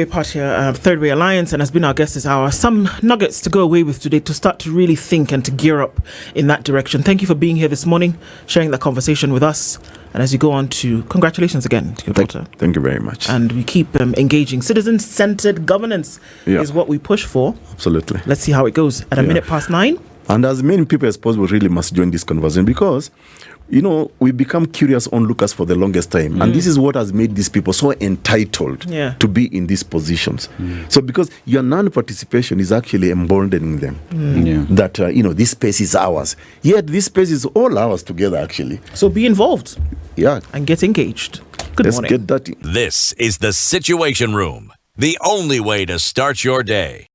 Way Alliance, and has been our guest this hour. Some nuggets to go away with today to start to really think and to gear up in that direction. Thank you for being here this morning, sharing that conversation with us. And as you go on to, congratulations again to your daughter. Thank you very much. And we keep engaging. Citizen-centered governance is what we push for. Absolutely. Let's see how it goes. At a 9:minute. And as many people as possible really must join this conversation, because we become curious onlookers for the longest time. And this is what has made these people so entitled to be in these positions. So because your non-participation is actually emboldening them. That, this space is ours. Yet this space is all ours together, actually. So be involved. Yeah. And get engaged. Good morning. Let's get dirty. This is the Situation Room, the only way to start your day.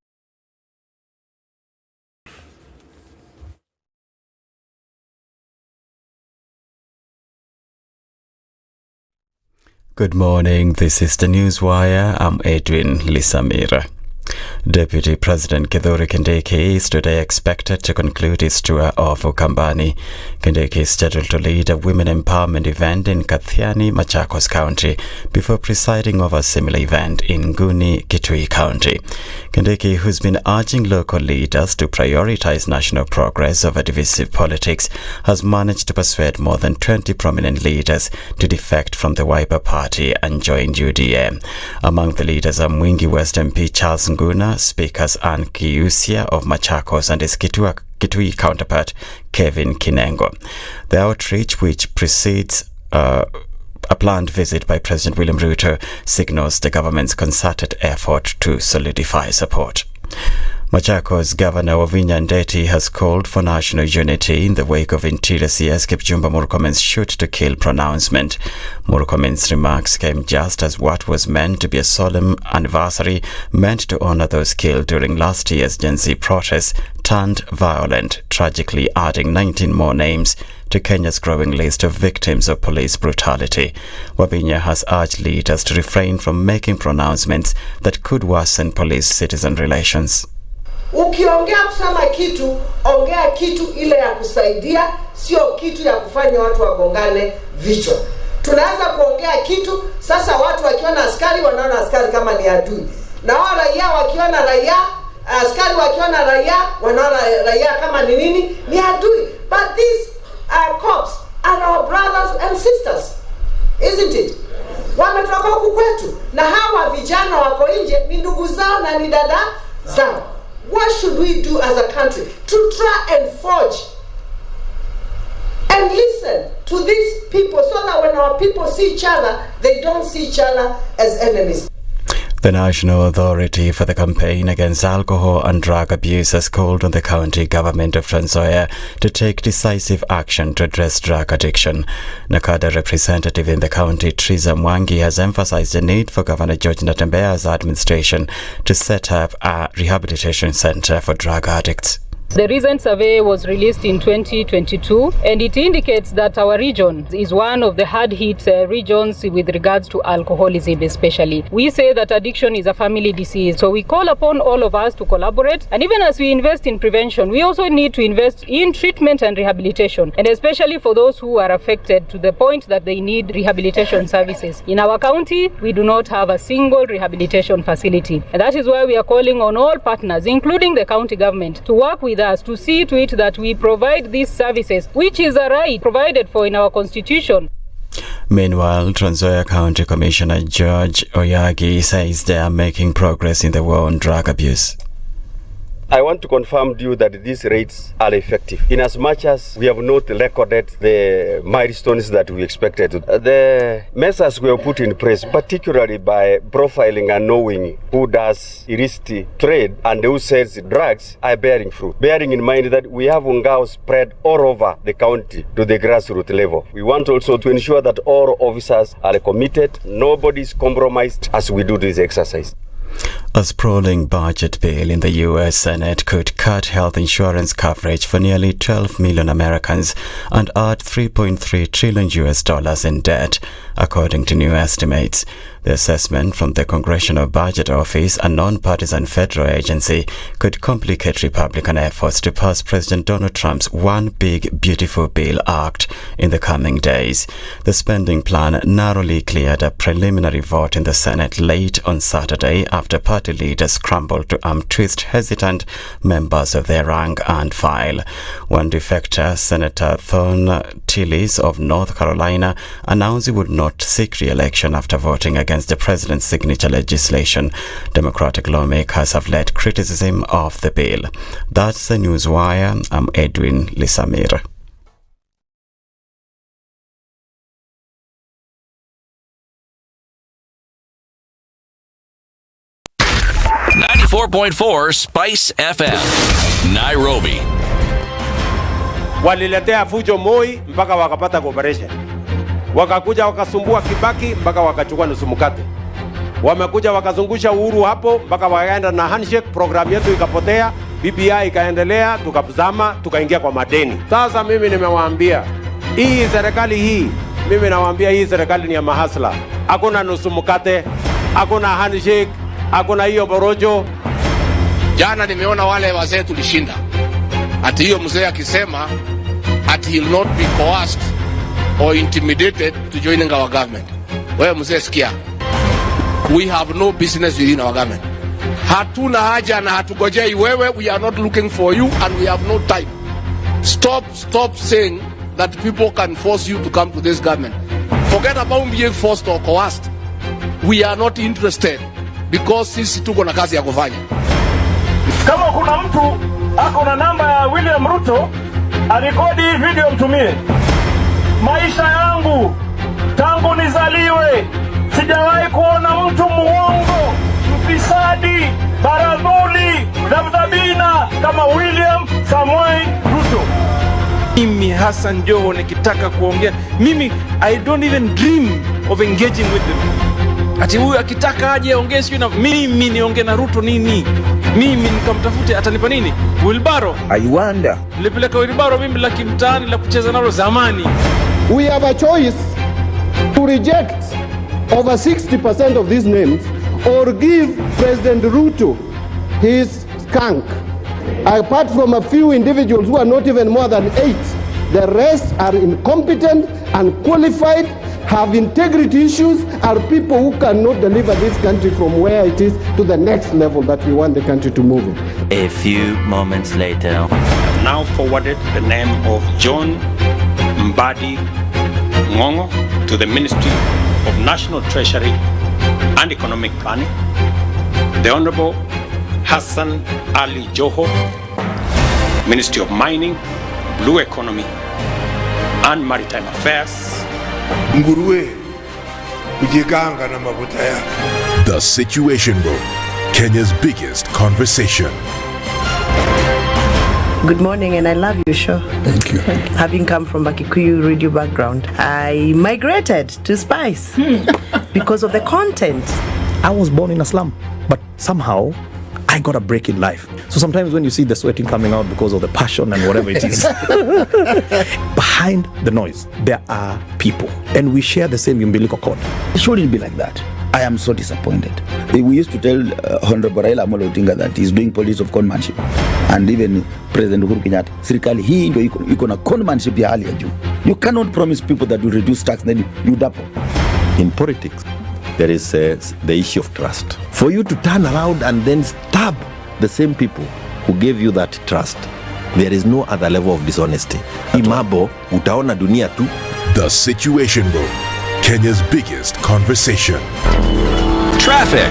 Good morning, this is the Newswire. I'm Edwin Lisamira. Deputy President Kithure Kindiki is today expected to conclude his tour of Ukambani. Kindiki is scheduled to lead a women empowerment event in Kathiani, Machakos County, before presiding over a similar event in Nguni, Kitui County. Kindiki, who's been urging local leaders to prioritize national progress over divisive politics, has managed to persuade more than 20 prominent leaders to defect from the Wiper Party and join UDA. Among the leaders are Mwingi West MP Charles Nguna, Speakers Ann Kiusia of Machakos and his Kitui counterpart Kevin Kinengo. The outreach, which precedes a planned visit by President William Ruto, signals the government's concerted effort to solidify support. Machakos Governor Wavinya Ndeti has called for national unity in the wake of Interior CS Kipchumba Murkomen's shoot-to-kill pronouncement. Murkomen's remarks came just as what was meant to be a solemn anniversary meant to honor those killed during last year's Gen Z protests turned violent, tragically adding 19 more names to Kenya's growing list of victims of police brutality. Wavinya has urged leaders to refrain from making pronouncements that could worsen police-citizen relations. Ukiongea kusema kitu, ongea kitu ile ya kusaidia, sio kitu ya kufanya watu wagongane vichwa. Tunaanza kuongea kitu, sasa watu wakiona askari wanaona askari kama ni adui. Na wao raia wakiona raia, askari wakiona raia wanaona raia kama ni nini? Ni adui. But these cops are our brothers and sisters. Isn't it? Wametoka huku kwetu. Na hawa vijana wako nje ni ndugu zao na ni dada zao. What should we do as a country to try and forge and listen to these people so that when our people see each other, they don't see each other as enemies? The National Authority for the Campaign Against Alcohol and Drug Abuse has called on the county government of Trans Nzoia to take decisive action to address drug addiction. NACADA representative in the county, Triza Mwangi, has emphasized the need for Governor George Natembeya's administration to set up a rehabilitation center for drug addicts. The recent survey was released in 2022 and it indicates that our region is one of the hard-hit regions with regards to alcoholism especially. We say that addiction is a family disease, so we call upon all of us to collaborate, and even as we invest in prevention, we also need to invest in treatment and rehabilitation, and especially for those who are affected to the point that they need rehabilitation services. In our county, we do not have a single rehabilitation facility, and that is why we are calling on all partners, including the county government, to work with us to see to it that we provide these services, which is a right provided for in our constitution. Meanwhile, Trans Nzoia County Commissioner George Oyagi says they are making progress in the war on drug abuse. I want to confirm to you that these rates are effective, in as much as we have not recorded the milestones that we expected. The measures were put in place, particularly by profiling and knowing who does illicit trade and who sells drugs, are bearing fruit. Bearing in mind that we have Ungao spread all over the county to the grassroots level. We want also to ensure that all officers are committed, nobody is compromised as we do this exercise. A sprawling budget bill in the U.S. Senate could cut health insurance coverage for nearly 12 million Americans and add $3.3 trillion in debt, according to new estimates. The assessment from the Congressional Budget Office, a non-partisan federal agency, could complicate Republican efforts to pass President Donald Trump's One Big Beautiful Bill Act in the coming days. The spending plan narrowly cleared a preliminary vote in the Senate late on Saturday after party leaders scrambled to twist hesitant members of their rank and file. One defector, Senator Thorne Tillis of North Carolina, announced he would not seek re-election after voting against the president's signature legislation. Democratic lawmakers have led criticism of the bill. That's the Newswire. I'm Edwin Lisamir. Spice FM, Nairobi. Waliletea fujo Moi mpaka wakapata cooperation. Wakakuja wakasumbua Kibaki mpaka wakachukua nusu mkate. Wamekuja wakazungusha Uhuru hapo mpaka wakaenda na handshake, program yetu ikapotea, BBI ikaendelea, tukazama, tukaingia kwa madeni. Sasa mimi nimewaambia, hii serikali hii, mimi nawaambia hii serikali ni ya mahasla. Hakuna nusu mkate, hakuna handshake, hakuna hiyo borojo. Jana nimeona wale wazee tulishinda. Ati hiyo mzee akisema ati he will not be coerced or intimidated to joining our government. Wewe mzee sikia. We have no business within our government. Hatuna haja na hatugojei wewe. We are not looking for you and we have no time. Stop saying that people can force you to come to this government. Forget about being forced or coerced. We are not interested because sisi tuko na kazi ya kufanya. Kama kuna mtu ako na namba ya William Ruto, arekodi hii video mtumie. Maisha yangu tangu nizaliwe sijawahi kuona mtu muongo, mfisadi, baradhuli, dhabdhabina kama William Samoei Ruto. Mimi Hassan Joho nikitaka kuongea, mimi I don't even dream of engaging with them. Ati huyu akitaka aje aongee sio na mimi niongee na Ruto nini? Mimi nikamtafute atanipa nini? Wilbaro. I wonder. Nilipeleka Wilbaro mimi la kimtaani la kucheza nalo zamani. We have a choice to reject over 60% of these names or give President Ruto his skunk. Apart from a few individuals who are not even more than 8, the rest are incompetent, unqualified, have integrity issues, are people who cannot deliver this country from where it is to the next level that we want the country to move in. A few moments later. Now forwarded the name of John Mbadi Ngongo to the Ministry of National Treasury and Economic Planning. The Honorable Hassan Ali Joho, Ministry of Mining, Blue Economy and Maritime Affairs. Nguruwe kujiganga na mafuta yake. The Situation Room, Kenya's biggest conversation. Good morning, and I love your show. Thank you. Having come from a Kikuyu radio background, I migrated to Spice because of the content. I was born in a slum, but somehow I got a break in life. So sometimes when you see the sweating coming out because of the passion and whatever it is, behind the noise, there are people. And we share the same umbilical cord. It shouldn't be like that. I am so disappointed. We used to tell Honorable Raila Amolo Odinga that he's doing politics of conmanship. And even President Uhuru Kenyatta, serikali hii ndio iko na conmanship ya hali ya juu. You cannot promise people that you reduce tax, then you double. In politics, there is the issue of trust. For you to turn around and then stab the same people who gave you that trust, there is no other level of dishonesty. Imabo, utaona dunia tu. The Situation Room, Kenya's biggest conversation. Traffic.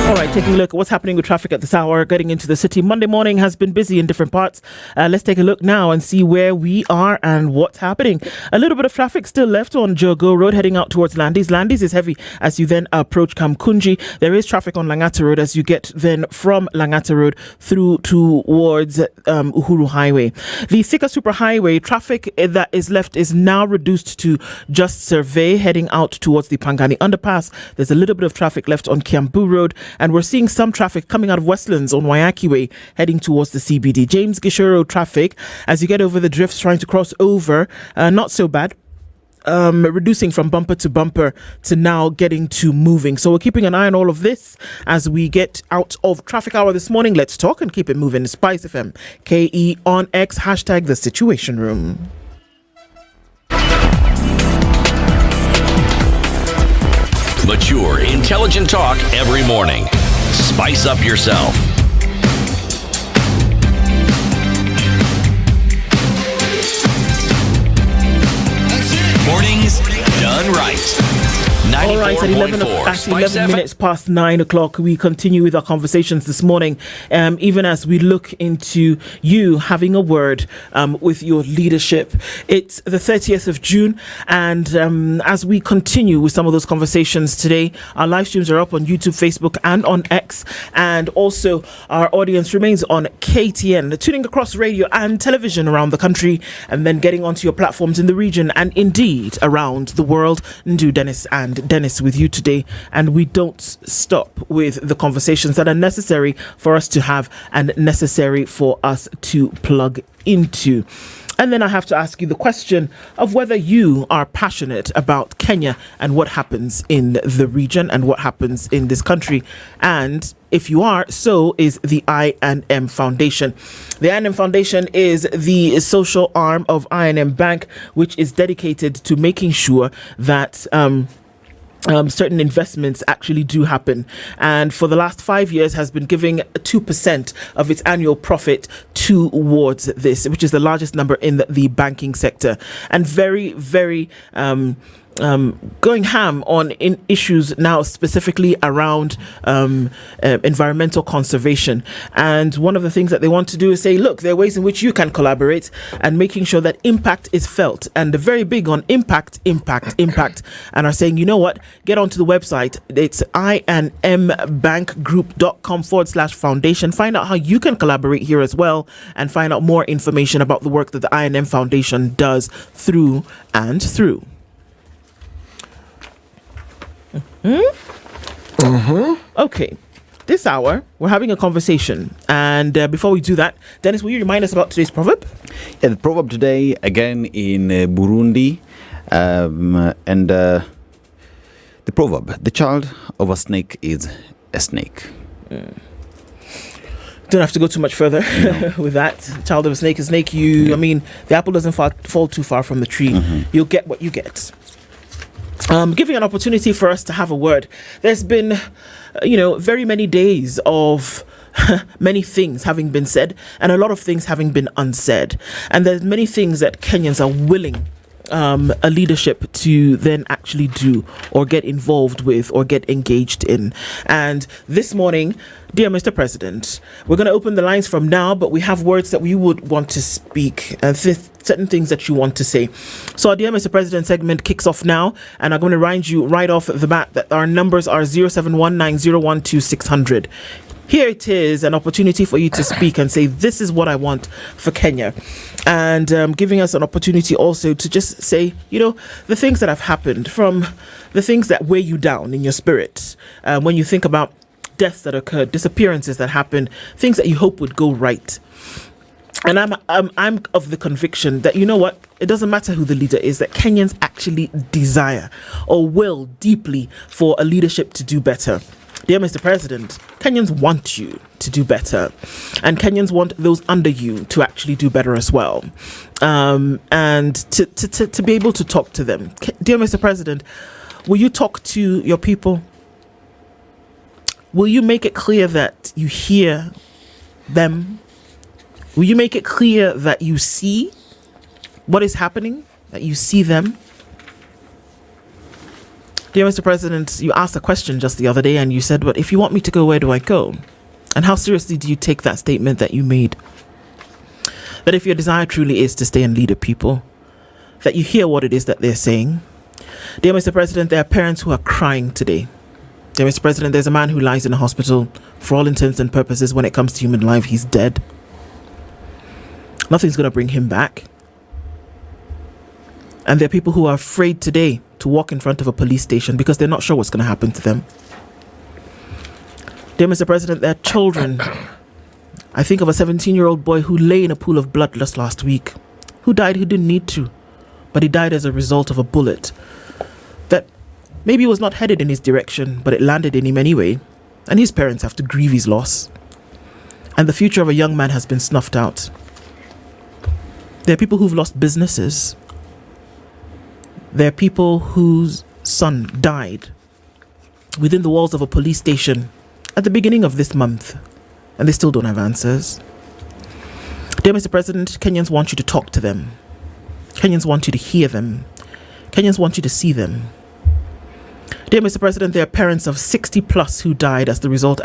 All right, taking a look at what's happening with traffic at this hour, getting into the city. Monday morning has been busy in different parts. Let's take a look now and see where we are and what's happening. A little bit of traffic still left on Jogo Road heading out towards Landis. Landis is heavy as you then approach Kamkunji. There is traffic on Langata Road as you get then from Langata Road through towards Uhuru Highway. The Thika Superhighway traffic that is left is now reduced to just Survey heading out towards the Pangani Underpass. There's a little bit of traffic left on Kiambu Road. And we're seeing some traffic coming out of Westlands on Wayaki Way, heading towards the CBD. James Gishoro traffic, as you get over the drifts, trying to cross over, not so bad. Reducing from bumper to bumper to now getting to moving. So we're keeping an eye on all of this as we get out of traffic hour this morning. Let's talk and keep it moving. SpiceFM, KE on X, hashtag the Situation Room. Mature, intelligent talk every morning. Spice up yourself. Mornings done right. All right, at 11 minutes past 9 o'clock, we continue with our conversations this morning, even as we look into you having a word with your leadership. It's the 30th of June, and as we continue with some of those conversations today, our live streams are up on YouTube, Facebook, and on X, and also our audience remains on KTN, tuning across radio and television around the country, and then getting onto your platforms in the region and indeed around the world. Ndu, Dennis, and Dennis with you today, and we don't stop with the conversations that are necessary for us to have and necessary for us to plug into. And then I have to ask you the question of whether you are passionate about Kenya and what happens in the region and what happens in this country. And if you are, so is the I&M Foundation. The I&M Foundation is the social arm of I&M Bank, which is dedicated to making sure that certain investments actually do happen, and for the last 5 years has been giving 2% of its annual profit towards this, which is the largest number in the banking sector, and very, very going ham on in issues now specifically around environmental conservation. And one of the things that they want to do is say, look, there are ways in which you can collaborate and making sure that impact is felt. And they're very big on impact, and are saying, you know what, get onto the website. It's inmbankgroup.com/foundation. Find out how you can collaborate here as well, and find out more information about the work that the I&M Foundation does through and through. Okay, this hour we're having a conversation, and before we do that, Dennis, will you remind us about today's proverb? Yeah, the proverb today, again in Burundi, and the proverb: the child of a snake is a snake. Don't have to go too much further with that. Child of a snake is snake. I mean, the apple doesn't fall too far from the tree. You'll get what you get. Giving an opportunity for us to have a word. There's been, very many days of many things having been said and a lot of things having been unsaid. And there's many things that Kenyans are willing a leadership to then actually do or get involved with or get engaged in. And this morning, dear Mr. President, we're going to open the lines from now, but we have words that we would want to speak and certain things that you want to say. So our Dear Mr. President segment kicks off now, and I'm going to remind you right off the bat that our numbers are 0719012600. Here it is, an opportunity for you to speak and say, this is what I want for Kenya. And giving us an opportunity also to just say, the things that have happened, from the things that weigh you down in your spirit. When you think about deaths that occurred, disappearances that happened, things that you hope would go right. And I'm of the conviction that, it doesn't matter who the leader is, that Kenyans actually desire or will deeply for a leadership to do better. Dear Mr. President, Kenyans want you to do better, and Kenyans want those under you to actually do better as well, and to be able to talk to them. Dear Mr. President, will you talk to your people? Will you make it clear that you hear them? Will you make it clear that you see what is happening, that you see them? Dear Mr. President, you asked a question just the other day and you said, but if you want me to go, where do I go? And how seriously do you take that statement that you made? That if your desire truly is to stay and lead a people, that you hear what it is that they're saying. Dear Mr. President, there are parents who are crying today. Dear Mr. President, there's a man who lies in a hospital. For all intents and purposes, when it comes to human life, he's dead. Nothing's going to bring him back. And there are people who are afraid today to walk in front of a police station because they're not sure what's going to happen to them. Dear Mr. President, there are children. I think of a 17-year-old boy who lay in a pool of blood just last week, who died who didn't need to, but he died as a result of a bullet that maybe was not headed in his direction, but it landed in him anyway, and his parents have to grieve his loss. And the future of a young man has been snuffed out. There are people who've lost businesses. There are people whose son died within the walls of a police station at the beginning of this month, and they still don't have answers. Dear Mr. President, Kenyans want you to talk to them. Kenyans want you to hear them. Kenyans want you to see them. Dear Mr. President, there are parents of 60 plus who died at the result